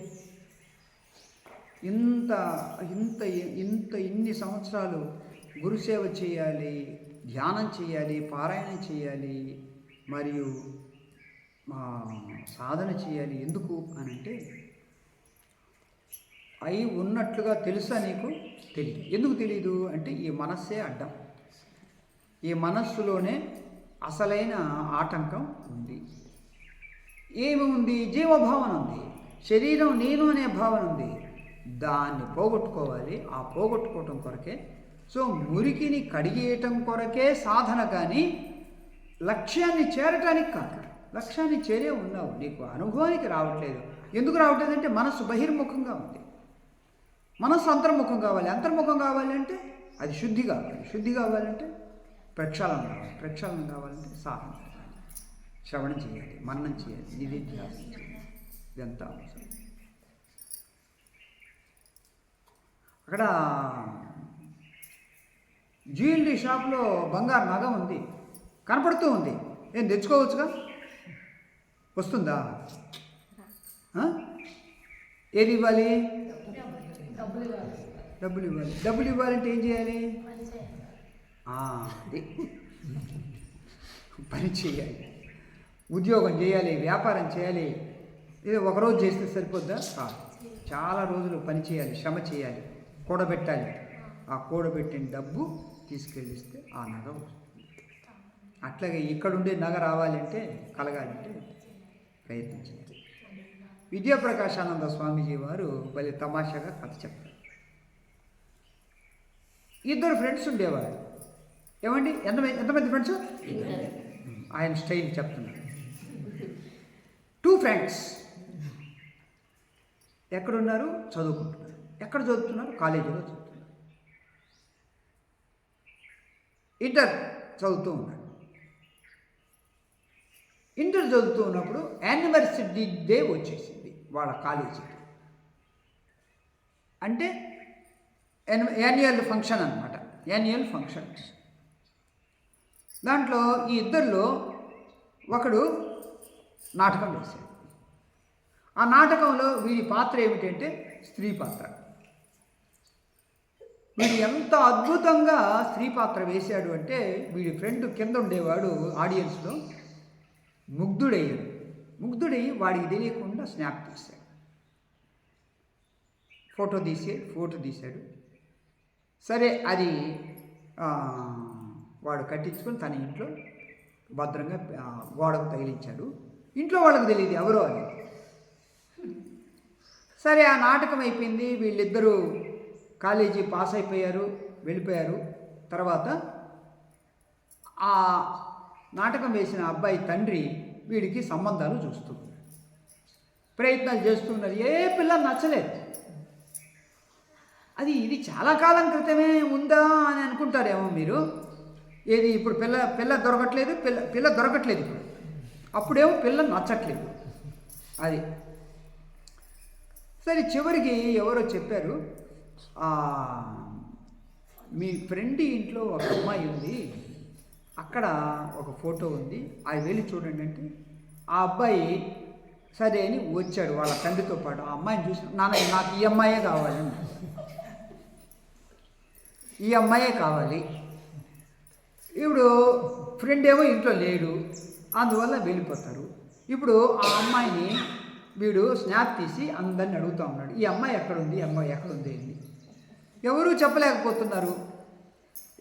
ఇన్ని సంవత్సరాలు గురుసేవ చేయాలి, ధ్యానం చేయాలి, పారాయణం చేయాలి, మరియు సాధన చేయాలి. ఎందుకు అని అంటే, అయి ఉన్నట్లుగా తెలుసా నీకు? తెలియదు. ఎందుకు తెలియదు అంటే ఈ మనస్సే అడ్డం. ఈ మనస్సులోనే అసలైన ఆటంకం ఉంది. ఏమి ఉంది? జీవభావన ఉంది. శరీరం నేను అనే భావన ఉంది. దాన్ని పోగొట్టుకోవాలి. ఆ పోగొట్టుకోవటం కొరకే, సో మురికిని కడిగేయటం కొరకే సాధన, కానీ లక్ష్యాన్ని చేరటానికి కాదు. లక్ష్యాన్ని చేరే ఉన్నావు, నీకు అనుభవానికి రావట్లేదు. ఎందుకు రావట్లేదు అంటే మనస్సు బహిర్ముఖంగా ఉంది. మనస్సు అంతర్ముఖం కావాలి. అంతర్ముఖం కావాలి అంటే అది శుద్ధి కావాలి. శుద్ధి కావాలంటే ప్రక్షాళన కావాలి. ప్రక్షాళన కావాలంటే సాధన చేయాలి, శ్రవణం చేయాలి, మననం చేయాలి, నిధిధ్యాసం చేయాలి. ఇదంతా అవసరం. అక్కడ జ్యువెలరీ షాప్లో బంగారు నగ ఉంది, కనపడుతూ ఉంది. ఏం తెచ్చుకోవచ్చుగా? వస్తుందా? ఏది ఇవ్వాలి? డబ్బులు ఇవ్వాలి. డబ్బులు ఇవ్వాలంటే ఏం చేయాలి? పని చేయాలి, ఉద్యోగం చేయాలి, వ్యాపారం చేయాలి. ఇది ఒకరోజు చేస్తే సరిపోద్దా? కాదు. చాలా రోజులు పని చేయాలి, శ్రమ చేయాలి, కూడబెట్టాలి. ఆ కూడబెట్టిన డబ్బు తీసుకెళ్ళిస్తే ఆ నగ వస్తుంది. అట్లాగే ఇక్కడుండే నగ రావాలంటే, కలగాలంటే ప్రయత్నం చేయాలి. విద్యాప్రకాశానంద స్వామీజీ వారు భలే తమాషాగా కథ చెప్పారు. 2 ఫ్రెండ్స్ ఉండేవారు. ఏమండి ఎంతమంది ఫ్రెండ్స్? ఆయన స్టైల్ చెప్తున్నాను. 2 ఫ్రెండ్స్ ఎక్కడున్నారు? చదువుకుంటున్నారు. ఎక్కడ చదువుతున్నారు? కాలేజీలో చదువుతున్నారు. ఇంటర్ చదువుతూ ఉన్నాడు. ఇంటర్ చదువుతూ ఉన్నప్పుడు యానివర్సరీ డే వచ్చేసింది వాళ్ళ కాలేజీకి. అంటే యాన్యువల్ ఫంక్షన్ అన్నమాట. Annual function. దాంట్లో ఈ ఇద్దరిలో ఒకడు నాటకం వేశాడు. ఆ నాటకంలో వీడి పాత్ర ఏమిటంటే స్త్రీ పాత్ర. వీడు ఎంత అద్భుతంగా స్త్రీ పాత్ర వేశాడు అంటే వీడి ఫ్రెండ్ కింద ఉండేవాడు ఆడియన్స్లో ముగ్ధుడయ్యాడు. ముగ్ధుడయ్యి వాడికి తెలియకుండా స్నాప్ తీశాడు. ఫోటో తీశాడు. సరే అది వాడు కట్టించుకొని తన ఇంట్లో భద్రంగా గోడకు తగిలించాడు. ఇంట్లో వాళ్ళకి తెలియదు ఎవరో అని. సరే ఆ నాటకం అయిపోయింది. వీళ్ళిద్దరూ కాలేజీ పాస్ అయిపోయారు, వెళ్ళిపోయారు. తర్వాత ఆ నాటకం వేసిన అబ్బాయి తండ్రి వీడికి సంబంధాలు చూస్తున్నారు, ప్రయత్నాలు చేస్తున్నారు. ఏ పిల్ల నచ్చలేదు. ఇది చాలా కాలం క్రితమే ఉందా అని అనుకుంటారేమో మీరు. ఏది ఇప్పుడు పిల్ల దొరకట్లేదు, పిల్ల దొరకట్లేదు ఇప్పుడు. అప్పుడేమో పిల్ల నచ్చట్లేదు. అది సరే చివరికి ఎవరో చెప్పారు, మీ ఫ్రెండ్ ఇంట్లో ఒక అమ్మాయి ఉంది, అక్కడ ఒక ఫోటో ఉంది, అది వెళ్ళి చూడండి అంటే ఆ అబ్బాయి సరే అని వచ్చాడు వాళ్ళ తండ్రితో పాటు. ఆ అమ్మాయిని చూసి నాకు ఈ అమ్మాయే కావాలి, ఈ అమ్మాయే కావాలి. ఇప్పుడు ఫ్రెండ్ ఏమో ఇంట్లో లేడు, అందువల్ల వెళ్ళిపోతారు. ఇప్పుడు ఆ అమ్మాయిని వీడు స్నాప్ తీసి అందరిని అడుగుతూ ఉన్నాడు, ఈ అమ్మాయి ఎక్కడుంది, ఈ అమ్మాయి ఎక్కడుంది అని. ఎవరూ చెప్పలేకపోతున్నారు,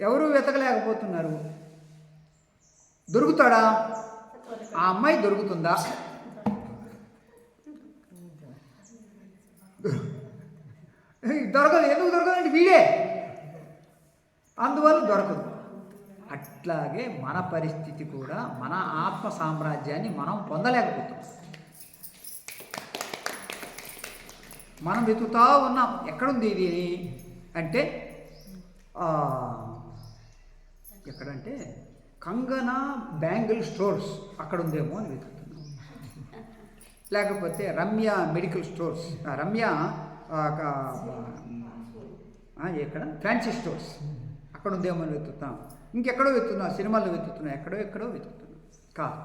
ఎవరూ వెతకలేకపోతున్నారు. దొరుకుతాడా? ఆ అమ్మాయి దొరుకుతుందా? దొరకదు. ఎందుకు దొరకదంటే వీడే, అందువల్ల దొరకదు. అట్లాగే మన పరిస్థితి కూడా, మన ఆత్మ సామ్రాజ్యాన్ని మనం పొందలేకపోతున్నాం. మనం వెతుకుతా ఉన్నాం, ఎక్కడుంది ఇది అంటే ఎక్కడంటే కంగనా బ్యాంగిల్ స్టోర్స్ అక్కడ ఉందేమో అని వెతుకుతున్నాం. లేకపోతే రమ్య మెడికల్ స్టోర్స్, రమ్య ఎక్కడ ఫ్యాన్సీ స్టోర్స్ అక్కడ ఉందేమో అని వెతుకుతాం. ఇంకెక్కడో వెతుకుతున్నాం, సినిమాల్లో వెతుకుతున్నాం, ఎక్కడో వెతుకుతున్నాం. కాదు,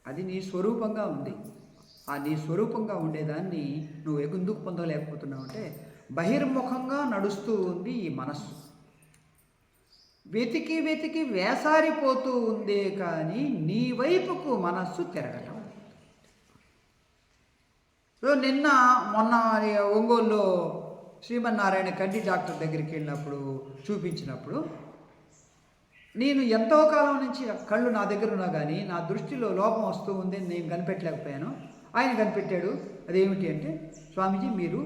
అది నీ స్వరూపంగా ఉంది. ఆ నీ స్వరూపంగా ఉండేదాన్ని నువ్వు ఎందుకు పొందలేకపోతున్నావు అంటే బహిర్ముఖంగా నడుస్తూ ఉంది ఈ మనస్సు. వెతికి వేసారిపోతూ ఉందే కానీ నీ వైపుకు మనస్సు తిరగటం. మొన్న ఒంగోలులో శ్రీమన్నారాయణ కంటి డాక్టర్ దగ్గరికి వెళ్ళినప్పుడు చూపించినప్పుడు నేను ఎంతో కాలం నుంచి కళ్ళు నా దగ్గర ఉన్నా కానీ నా దృష్టిలో లోపం వస్తూ ఉంది, నేను కనిపెట్టలేకపోయాను. ఆయన కనిపెట్టాడు. అదేమిటి అంటే, స్వామీజీ మీరు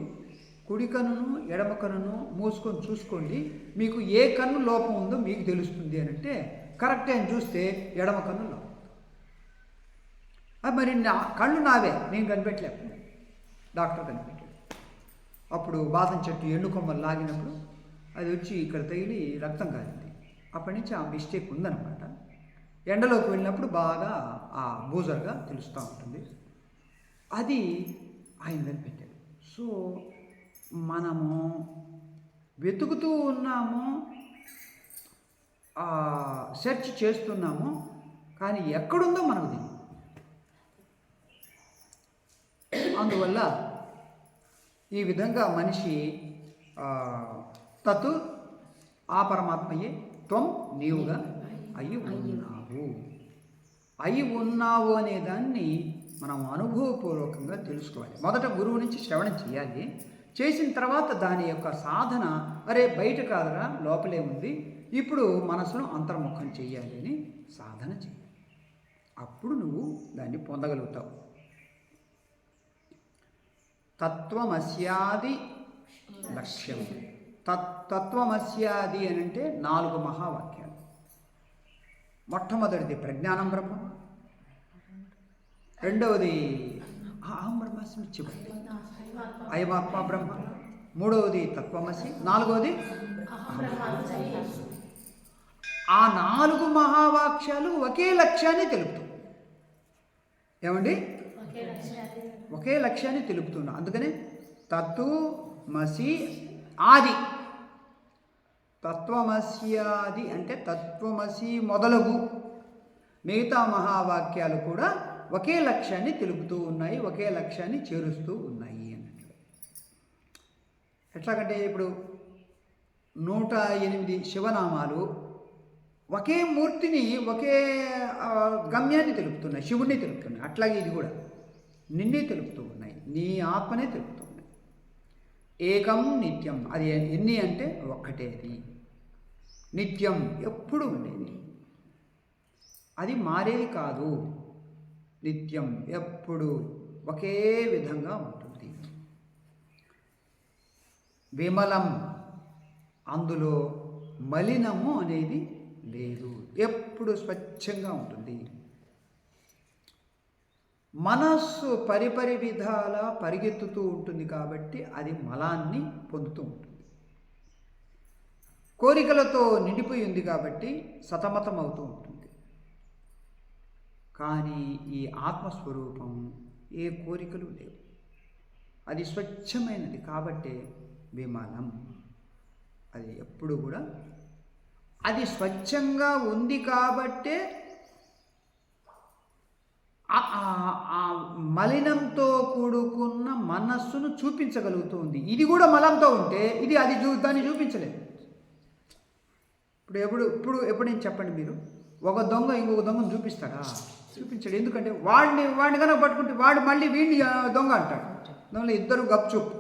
కుడి కన్నును ఎడమ కన్నును మూసుకొని చూసుకోండి, మీకు ఏ కన్ను లోపం ఉందో మీకు తెలుస్తుంది అని అంటే కరెక్టే అని చూస్తే ఎడమ కన్ను లోపం. మరి కళ్ళు నావే, నేను కనిపెట్టలేకపోయాను, డాక్టర్ కనిపెట్టాడు. అప్పుడు బాదం చెట్టు ఎండుకొమ్మలు లాగినప్పుడు అది వచ్చి ఇక్కడ తగిలి రక్తం కాలింది. అప్పటి నుంచి ఆ మిస్టేక్ ఉందన్నమాట. ఎండలోకి వెళ్ళినప్పుడు బాగా ఆ బూజర్గా తెలుస్తూ ఉంటుంది. అది ఆయన కనిపెట్టాడు. సో మనము వెతుకుతూ ఉన్నాము, సెర్చ్ చేస్తున్నాము, కానీ ఎక్కడుందో మనకు తెలియదు. అందువల్ల ఈ విధంగా మనిషి తత్ ఆ పరమాత్మయే త్వం నీవుగా అయి ఉన్నావు అనే దాన్ని మనం అనుభవపూర్వకంగా తెలుసుకోవాలి. మొదట గురువు నుంచి శ్రవణం చేయాలి. చేసిన తర్వాత దాని యొక్క సాధన, అరే బయట కాదురా లోపలే ఉంది, ఇప్పుడు మనసును అంతర్ముఖం చేయాలి అని సాధన చేయాలి. అప్పుడు నువ్వు దాన్ని పొందగలుగుతావు. తత్వమస్యాది లక్ష్యం. తత్వమస్యాది అని అంటే 4 మహావాక్యాలు. మొట్టమొదటిది ప్రజ్ఞానం బ్రహ్మం, రెండవది అహం బ్రహ్మాస్మి చివరిది అయమాత్మ బ్రహ్మ, మూడవది తత్వమసి, నాలుగవది ఆ 4 మహావాక్యాలు ఒకే లక్ష్యాన్ని తెలుపుతాయి. ఏమండి? ఒకే లక్ష్యాన్ని తెలుపుతున్నా. అందుకనే తత్వమసి ఆది, తత్వమస్యాది అంటే తత్వమసి మొదలగు మిగతా మహావాక్యాలు కూడా ఒకే లక్ష్యాన్ని తెలుపుతూ ఉన్నాయి, ఒకే లక్ష్యాన్ని చేరుస్తూ ఉన్నాయి అన్నట్లు. ఎట్లాగంటే ఇప్పుడు 108 శివనామాలు ఒకే మూర్తిని, ఒకే గమ్యాన్ని తెలుపుతున్నాయి, శివుడిని తెలుపుతున్నాయి. అట్లాగే ఇది కూడా నిన్నే తెలుపుతూ ఉన్నాయి, నీ ఆత్మనే తెలుపుతూ ఉన్నాయి. ఏకం నిత్యం, అది ఎన్ని అంటే ఒక్కటేది. నిత్యం ఎప్పుడు ఉండేది, అది మారేది కాదు. నిత్యం ఎప్పుడు ఒకే విధంగా ఉంటుంది. విమలం, అందులో మలినము అనేది లేదు, ఎప్పుడు స్వచ్ఛంగా ఉంటుంది. మనస్సు పరిపరి విధాల పరిగెత్తుతూ ఉంటుంది కాబట్టి అది మలాన్ని పొందుతూ ఉంటుంది. కోరికలతో నిండిపోయి ఉంది కాబట్టి సతమతం అవుతూ ఉంటుంది. కానీ ఈ ఆత్మస్వరూపం ఏ కోరికలు లేవు, అది స్వచ్ఛమైనది కాబట్టి విమలం. అది ఎప్పుడు కూడా అది స్వచ్ఛంగా ఉంది కాబట్టే మలినంతో కూడుకున్న మనస్సును చూపించగలుగుతుంది. ఇది కూడా మలంతో ఉంటే ఇది దాన్ని చూపించలేదు. ఇప్పుడు నేను చెప్పండి, మీరు ఒక దొంగ ఇంకొక దొంగను చూపిస్తాడా? చూపించాడు. ఎందుకంటే వాడిని కనుక పట్టుకుంటే వాడు మళ్ళీ వీడిని దొంగ అంటాడు. దొంగలు ఇద్దరు గప్చుప్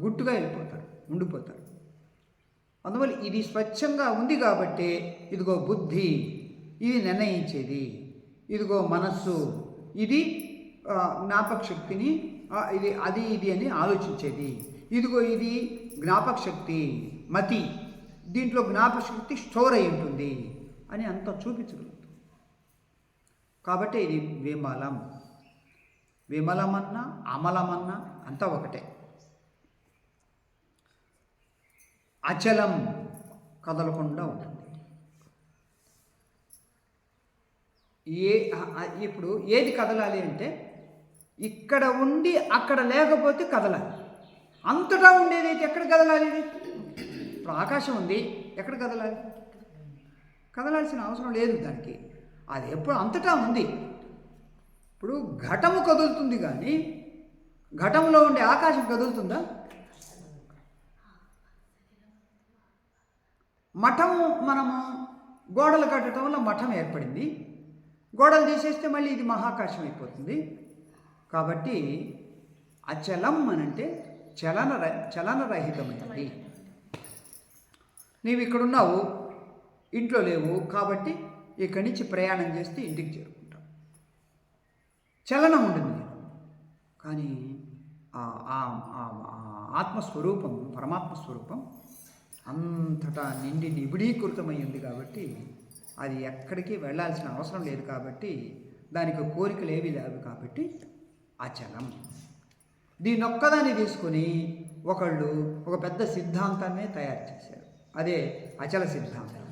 గుట్టుగా ఉండిపోతారు. అందువల్ల ఇది స్వచ్ఛంగా ఉంది కాబట్టి ఇదిగో బుద్ధి, ఇది నిర్ణయించేది, ఇదిగో మనస్సు, ఇది జ్ఞాపక శక్తిని ఇది అని ఆలోచించేది, ఇదిగో ఇది జ్ఞాపక శక్తి మతి, దీంట్లో జ్ఞాపక శక్తి స్టోర్ అయి ఉంటుంది అని అంత చూపించగలుగుతుంది. కాబట్టి ఇది విమలం. విమలమన్నా అమలమన్నా అంతా ఒకటే. అచలం, కదలకుండా ఉంటుంది. ఇప్పుడు ఏది కదలాలి అంటే ఇక్కడ ఉండి అక్కడ లేకపోతే కదలాలి. అంతటా ఉండేదైతే ఎక్కడ కదలాలి? ఇప్పుడు ఆకాశం ఉంది, ఎక్కడ కదలాలి? కదలాల్సిన అవసరం లేదు దానికి, అది ఎప్పుడు అంతటా ఉంది. ఇప్పుడు ఘటము కదులుతుంది కానీ ఘటంలో ఉండే ఆకాశం కదులుతుందా? మఠము మనము గోడలు కట్టడం వల్ల మఠం ఏర్పడింది, గోడలు తీసేస్తే మళ్ళీ ఇది మహాకాశం అయిపోతుంది. కాబట్టి అచలం అనంటే చలనరహితమైనది. నీవు ఇక్కడున్నావు, ఇంట్లో లేవు, కాబట్టి ఇక్కడి నుంచి ప్రయాణం చేస్తే ఇంటికి చేరుకుంటావు. చలనం ఉంటుంది. కానీ ఆత్మస్వరూపం, పరమాత్మ స్వరూపం అంతటా నిండి నిబిడీకృతమై ఉంది కాబట్టి అది ఎక్కడికి వెళ్ళాల్సిన అవసరం లేదు. కాబట్టి దానికి కోరికలు ఏవి లేవు కాబట్టి అచలం. దీని ఒక్కదాన్ని తీసుకొని ఒకళ్ళు ఒక పెద్ద సిద్ధాంతాన్నే తయారు చేశారు, అదే అచల సిద్ధాంతం.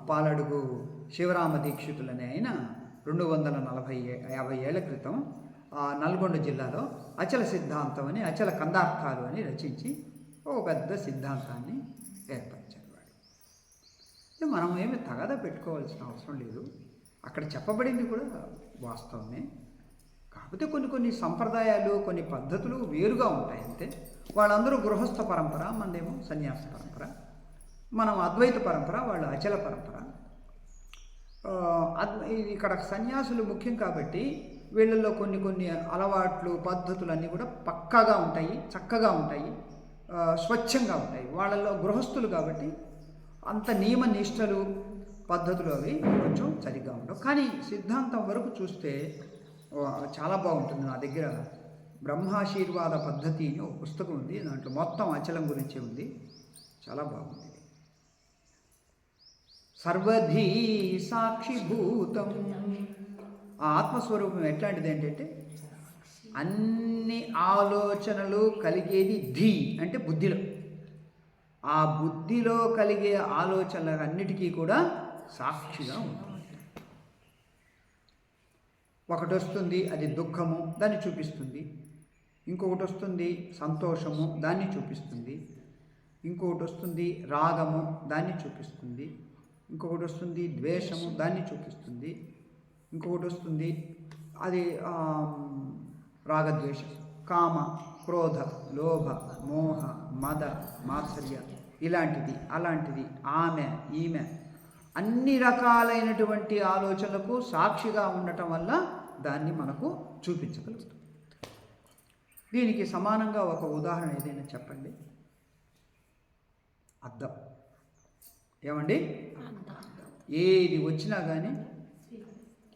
పాలడుగు శివరామ దీక్షితులనే ఆయన 250 ఏళ్ల క్రితం నల్గొండ జిల్లాలో అచల సిద్ధాంతం అని, అచల కందార్థాలు అని రచించి ఒక పెద్ద సిద్ధాంతాన్ని ఏర్పరిచారు. వాడు మనం ఏమి తగాదా పెట్టుకోవాల్సిన అవసరం లేదు, అక్కడ చెప్పబడింది కూడా వాస్తవమే. కాకపోతే కొన్ని సంప్రదాయాలు, కొన్ని పద్ధతులు వేరుగా ఉంటాయి అంతే. వాళ్ళందరూ గృహస్థ పరంపర, మనదేమో సన్యాస పరంపర, మనం అద్వైత పరంపర, వాళ్ళు అచల పరంపర. ఇక్కడ సన్యాసులు ముఖ్యం కాబట్టి వీళ్ళల్లో కొన్ని అలవాట్లు, పద్ధతులు అన్నీ కూడా పక్కాగా ఉంటాయి, చక్కగా ఉంటాయి, స్వచ్ఛంగా ఉంటాయి. వాళ్ళల్లో గృహస్థులు కాబట్టి అంత నియమ నిష్టలు, పద్ధతులు అవి కొంచెం సరిగ్గా ఉండవు. కానీ సిద్ధాంతం వరకు చూస్తే చాలా బాగుంటుంది. నా దగ్గర బ్రహ్మాశీర్వాద పద్ధతి అని ఒక పుస్తకం ఉంది. దాంట్లో మొత్తం అచలం గురించే ఉంది. చాలా బాగుంది. సర్వధీ సాక్షిభూతం. ఆ ఆత్మస్వరూపం ఎట్లాంటిది ఏంటంటే అన్ని ఆలోచనలు కలిగేది ధీ అంటే బుద్ధిలో. ఆ బుద్ధిలో కలిగే ఆలోచనలన్నిటికీ కూడా సాక్షిగా ఉంటుంది. ఒకటి వస్తుంది, అది దుఃఖము, దాన్ని చూపిస్తుంది. ఇంకొకటి వస్తుంది సంతోషము, దాన్ని చూపిస్తుంది. ఇంకొకటి వస్తుంది రాగము, దాన్ని చూపిస్తుంది. ఇంకొకటి వస్తుంది ద్వేషము, దాన్ని చూపిస్తుంది. ఇంకొకటి వస్తుంది అది రాగద్వేష, కామ, క్రోధ, లోభ, మోహ, మద, మాత్సర్య, ఇలాంటిది అలాంటిది, ఆమె ఈమె, అన్ని రకాలైనటువంటి ఆలోచనలకు సాక్షిగా ఉండటం వల్ల దాన్ని మనకు చూపించగలుగుతాం. దీనికి సమానంగా ఒక ఉదాహరణ ఏదైనా చెప్పండి. అద్దం. ఏమండి, ఏది వచ్చినా కానీ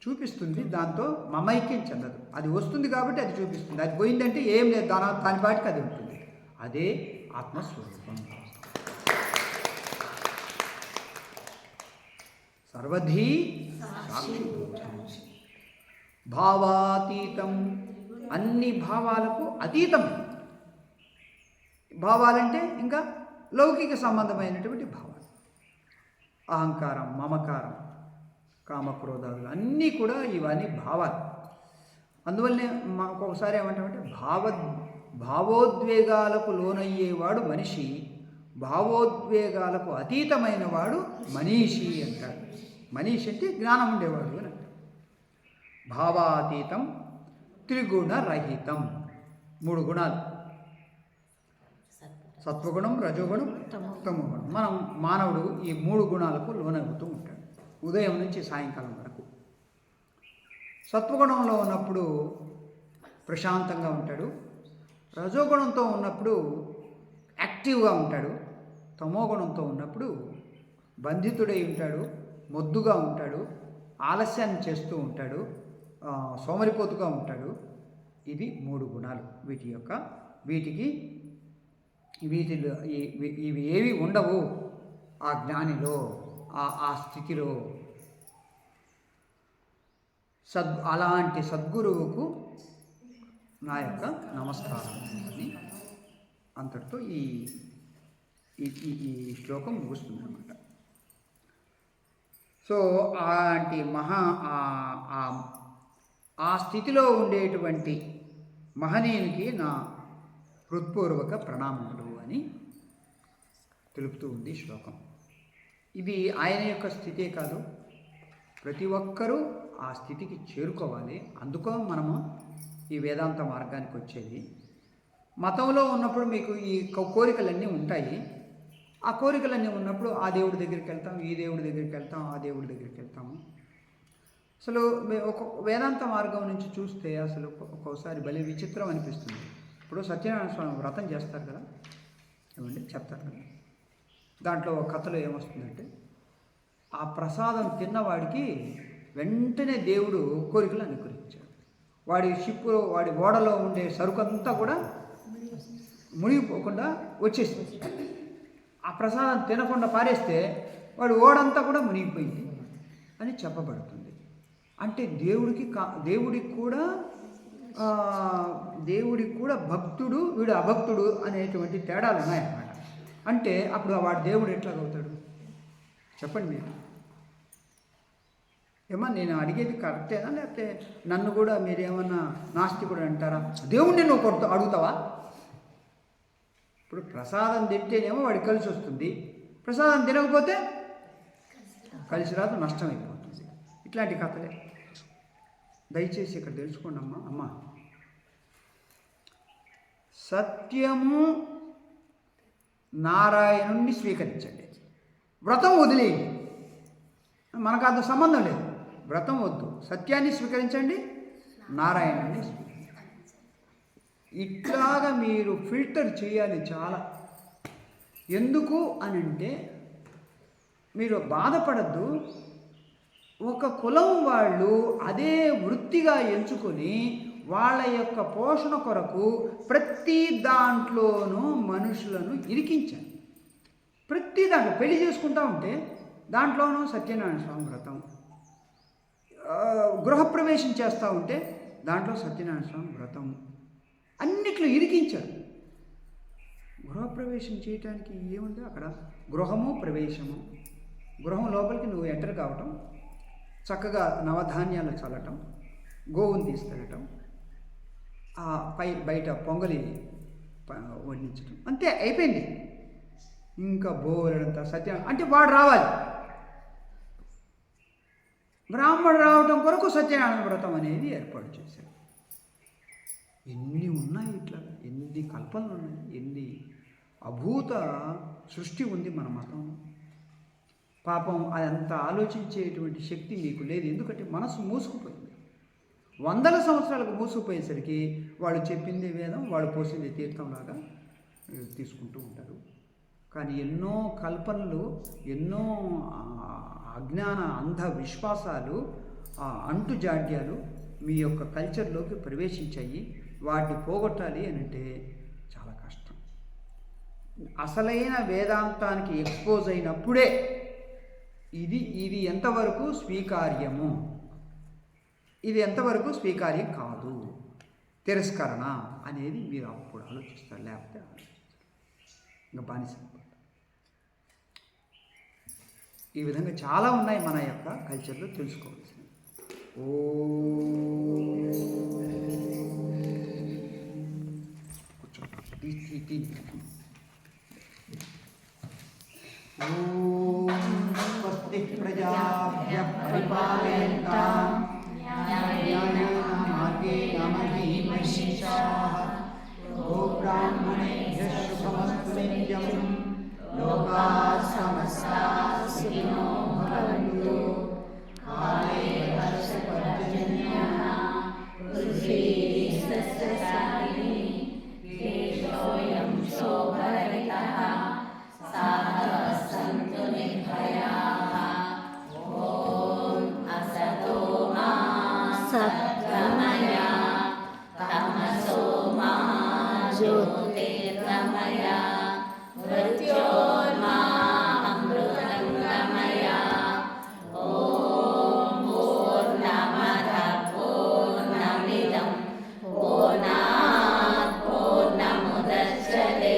చూపిస్తుంది, దాంతో మమైక్యం చెందదు. అది వస్తుంది కాబట్టి అది చూపిస్తుంది. అది పోయిందంటే ఏం లేదు, దాని పాటికి అది ఉంటుంది. అదే ఆత్మస్వరూపం. సర్వధీ సాక్షిభూతం, భావాతీతం, అన్ని భావాలకు అతీతం. భావాలంటే ఇంకా లౌకిక సంబంధమైనటువంటి భావాలు, అహంకారం, మమకారం, కామక్రోధాలు అన్నీ కూడా ఇవన్నీ భావాలు. అందువల్లనే మాకు ఒకసారి ఏమంటామంటే భావోద్వేగాలకు లోనయ్యేవాడు మనిషి, భావోద్వేగాలకు అతీతమైన వాడు మనీషి అంటాడు. మనీషి అంటే జ్ఞానం ఉండేవాడు అని అంటాడు. భావాతీతం త్రిగుణ రహితం. 3 గుణాలు, సత్వగుణం, రజోగుణం, తమోగుణం. మానవుడు ఈ 3 గుణాలకు లోనవుతూ ఉంటాడు ఉదయం నుంచి సాయంకాలం వరకు. సత్వగుణంలో ఉన్నప్పుడు ప్రశాంతంగా ఉంటాడు. రజోగుణంతో ఉన్నప్పుడు యాక్టివ్గా ఉంటాడు. తమోగుణంతో ఉన్నప్పుడు బంధితుడై ఉంటాడు, మొద్దుగా ఉంటాడు, ఆలస్యాన్ని చేస్తూ ఉంటాడు, సోమరిపోతుగా ఉంటాడు. ఇది 3 గుణాలు. వీటిలో ఇవి ఏవి ఉండవు ఆ జ్ఞానిలో, ఆ స్థితిలో. అలాంటి సద్గురువుకు నా యొక్క నమస్కారం అని అంతటితో ఈ శ్లోకం ముగుస్తుంది అన్నమాట. సో అలాంటి ఆ స్థితిలో ఉండేటువంటి మహనీయునికి నా హృత్పూర్వక ప్రణామములు అని తెలుపుతూ ఉంది శ్లోకం. ఇది ఆయన యొక్క స్థితే కాదు, ప్రతి ఒక్కరూ ఆ స్థితికి చేరుకోవాలి. అందుకో మనము ఈ వేదాంత మార్గానికి వచ్చేది. మతంలో ఉన్నప్పుడు మీకు ఈ కోరికలన్నీ ఉంటాయి. ఆ కోరికలన్నీ ఉన్నప్పుడు ఆ దేవుడి దగ్గరికి వెళ్తాం, ఈ దేవుడి దగ్గరికి వెళ్తాం, ఆ దేవుడి దగ్గరికి వెళ్తాము. అసలు ఒక వేదాంత మార్గం నుంచి చూస్తే అసలు ఒక్కోసారి భలే విచిత్రం అనిపిస్తుంది. ఇప్పుడు సత్యనారాయణ స్వామి వ్రతం చేస్తారు కదా, ఏమండి చెప్తారు కదా, దాంట్లో కథలో ఏమొస్తుందంటే ఆ ప్రసాదం తిన్నవాడికి వెంటనే దేవుడు కోరికలు అనుకరించాడు. వాడి షిప్పు, వాడి ఓడలో ఉండే సరుకంతా కూడా మునిగిపోకుండా వచ్చేసింది. ఆ ప్రసాదం తినకుండా పారేస్తే వాడి ఓడంతా కూడా మునిగిపోయింది అని చెప్పబడుతుంది. అంటే దేవుడికి కూడా భక్తుడు, వీడు అభక్తుడు అనేటువంటి తేడాలు ఉన్నాయన్నమాట. అంటే అప్పుడు వాడు దేవుడు ఎట్లాగవుతాడు చెప్పండి మీరు? ఏమన్నా నేను అడిగేది కరెక్టేనా, లేకపోతే నన్ను కూడా మీరేమన్నా నాస్తికుడు అంటారా? దేవుడిని నువ్వు అడుగుతావా? ఇప్పుడు ప్రసాదం తింటేనేమో వాడికి కలిసి వస్తుంది, ప్రసాదం తినకపోతే కలిసి రాదు, నష్టమైపోతుంది. ఇట్లాంటి కథలే. దయచేసి ఇక్కడ తెలుసుకోండి అమ్మా. సత్యము నారాయణుణ్ణి స్వీకరించండి, వ్రతం వదిలేయండి. మనకు అంత సంబంధం లేదు, వ్రతం వద్దు, సత్యాన్ని స్వీకరించండి, నారాయణుణ్ణి స్వీకరించండి. ఇట్లాగా మీరు ఫిల్టర్ చేయాలి చాలా. ఎందుకు అనంటే మీరు బాధపడద్దు. ఒక కులం వాళ్ళు అదే వృత్తిగా ఎంచుకొని వాళ్ళ యొక్క పోషణ కొరకు ప్రతి దాంట్లోనూ మనుషులను ఇరికించారు. ప్రతి దాంట్లో పెళ్లి చేసుకుంటూ ఉంటే దాంట్లోనూ సత్యనారాయణ స్వామి వ్రతం, గృహప్రవేశం చేస్తూ ఉంటే దాంట్లో సత్యనారాయణ స్వామి వ్రతం, అన్నిట్లో ఇరికించారు. గృహప్రవేశం చేయటానికి ఏముంది అక్కడ? గృహము ప్రవేశము. గృహం లోపలికి నువ్వు ఎంటర్ కావటం, చక్కగా నవధాన్యాలు చల్లటం, గోవుని తీసుకెళ్ళటం, బయట పొంగలి వడ్డించటం, అంతే అయిపోయింది. ఇంకా బోలెడంతా సత్యం అంటే వాడు రావాలి. బ్రాహ్మణుడు రావటం కొరకు సత్యనారాయణ వ్రతం అనేది ఏర్పాటు చేశారు. ఎన్ని ఉన్నాయి ఇట్లా, ఎన్ని కల్పనలు ఉన్నాయి, ఎన్ని అభూత సృష్టి ఉంది మన మతం. పాపం అదంతా ఆలోచించేటువంటి శక్తి మీకు లేదు. ఎందుకంటే మనసు మూసుకుపోయింది. వందల సంవత్సరాలకు మూసుకుపోయేసరికి వాళ్ళు చెప్పింది వేదం, వాళ్ళు పోసింది తీర్థంలాగా తీసుకుంటూ ఉంటారు. కానీ ఎన్నో కల్పనలు, ఎన్నో అజ్ఞాన అంధ విశ్వాసాలు, అంటుజాడ్యాలు మీ యొక్క కల్చర్లోకి ప్రవేశించాయి. వాటిని పోగొట్టాలి అని అంటే చాలా కష్టం. అసలైన వేదాంతానికి ఎక్స్పోజ్ అయినప్పుడే ఇది ఎంతవరకు స్వీకార్యము, ఇది ఎంతవరకు స్వీకార్యం కాదు, తిరస్కరణ అనేది మీరు అప్పుడు ఆలోచిస్తారు. లేకపోతే ఇంకా బానిస. ఈ విధంగా చాలా ఉన్నాయి మన యొక్క కల్చర్లో తెలుసుకోవాల్సినవి. స్వస్తి ప్రజాభ్యః పరిపాలయంతాం న్యాయేన మార్గేణ మహీమహీషాః గోబ్రాహ్మణేభ్యః శుభమస్తు నిత్యం. లోకాః సమస్తాః సుఖినో భవంతు. కాలే వర్షపర్జన్యః పృథివీ సస్యశాలినీ దేశోऽयं శోభరహితः సాధవः సంతు నిర్భయాः. ఓం అసతో మా సద్గమయ తమసో మా జ్యోతిర్గమయ మృత్యోర్మా అమృతంగమయ. ఓం పూర్ణమదః పూర్ణమిదం పూర్ణాత్ పూర్ణముదచ్యతే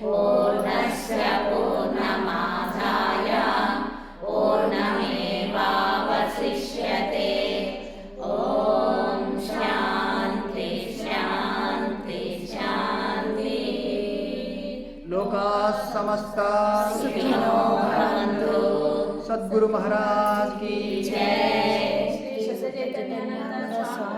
పూర్ణస్య పూర్ణమాదాయ పూర్ణమేవావశిష్యతే. ఓం శాంతి శాంతి శాంతి. లోకాః సమస్తాః సుఖినో భవంతు. సద్గురు మహారాజ్ की జై. శ్రీ సత్యనారాయణ స్వామి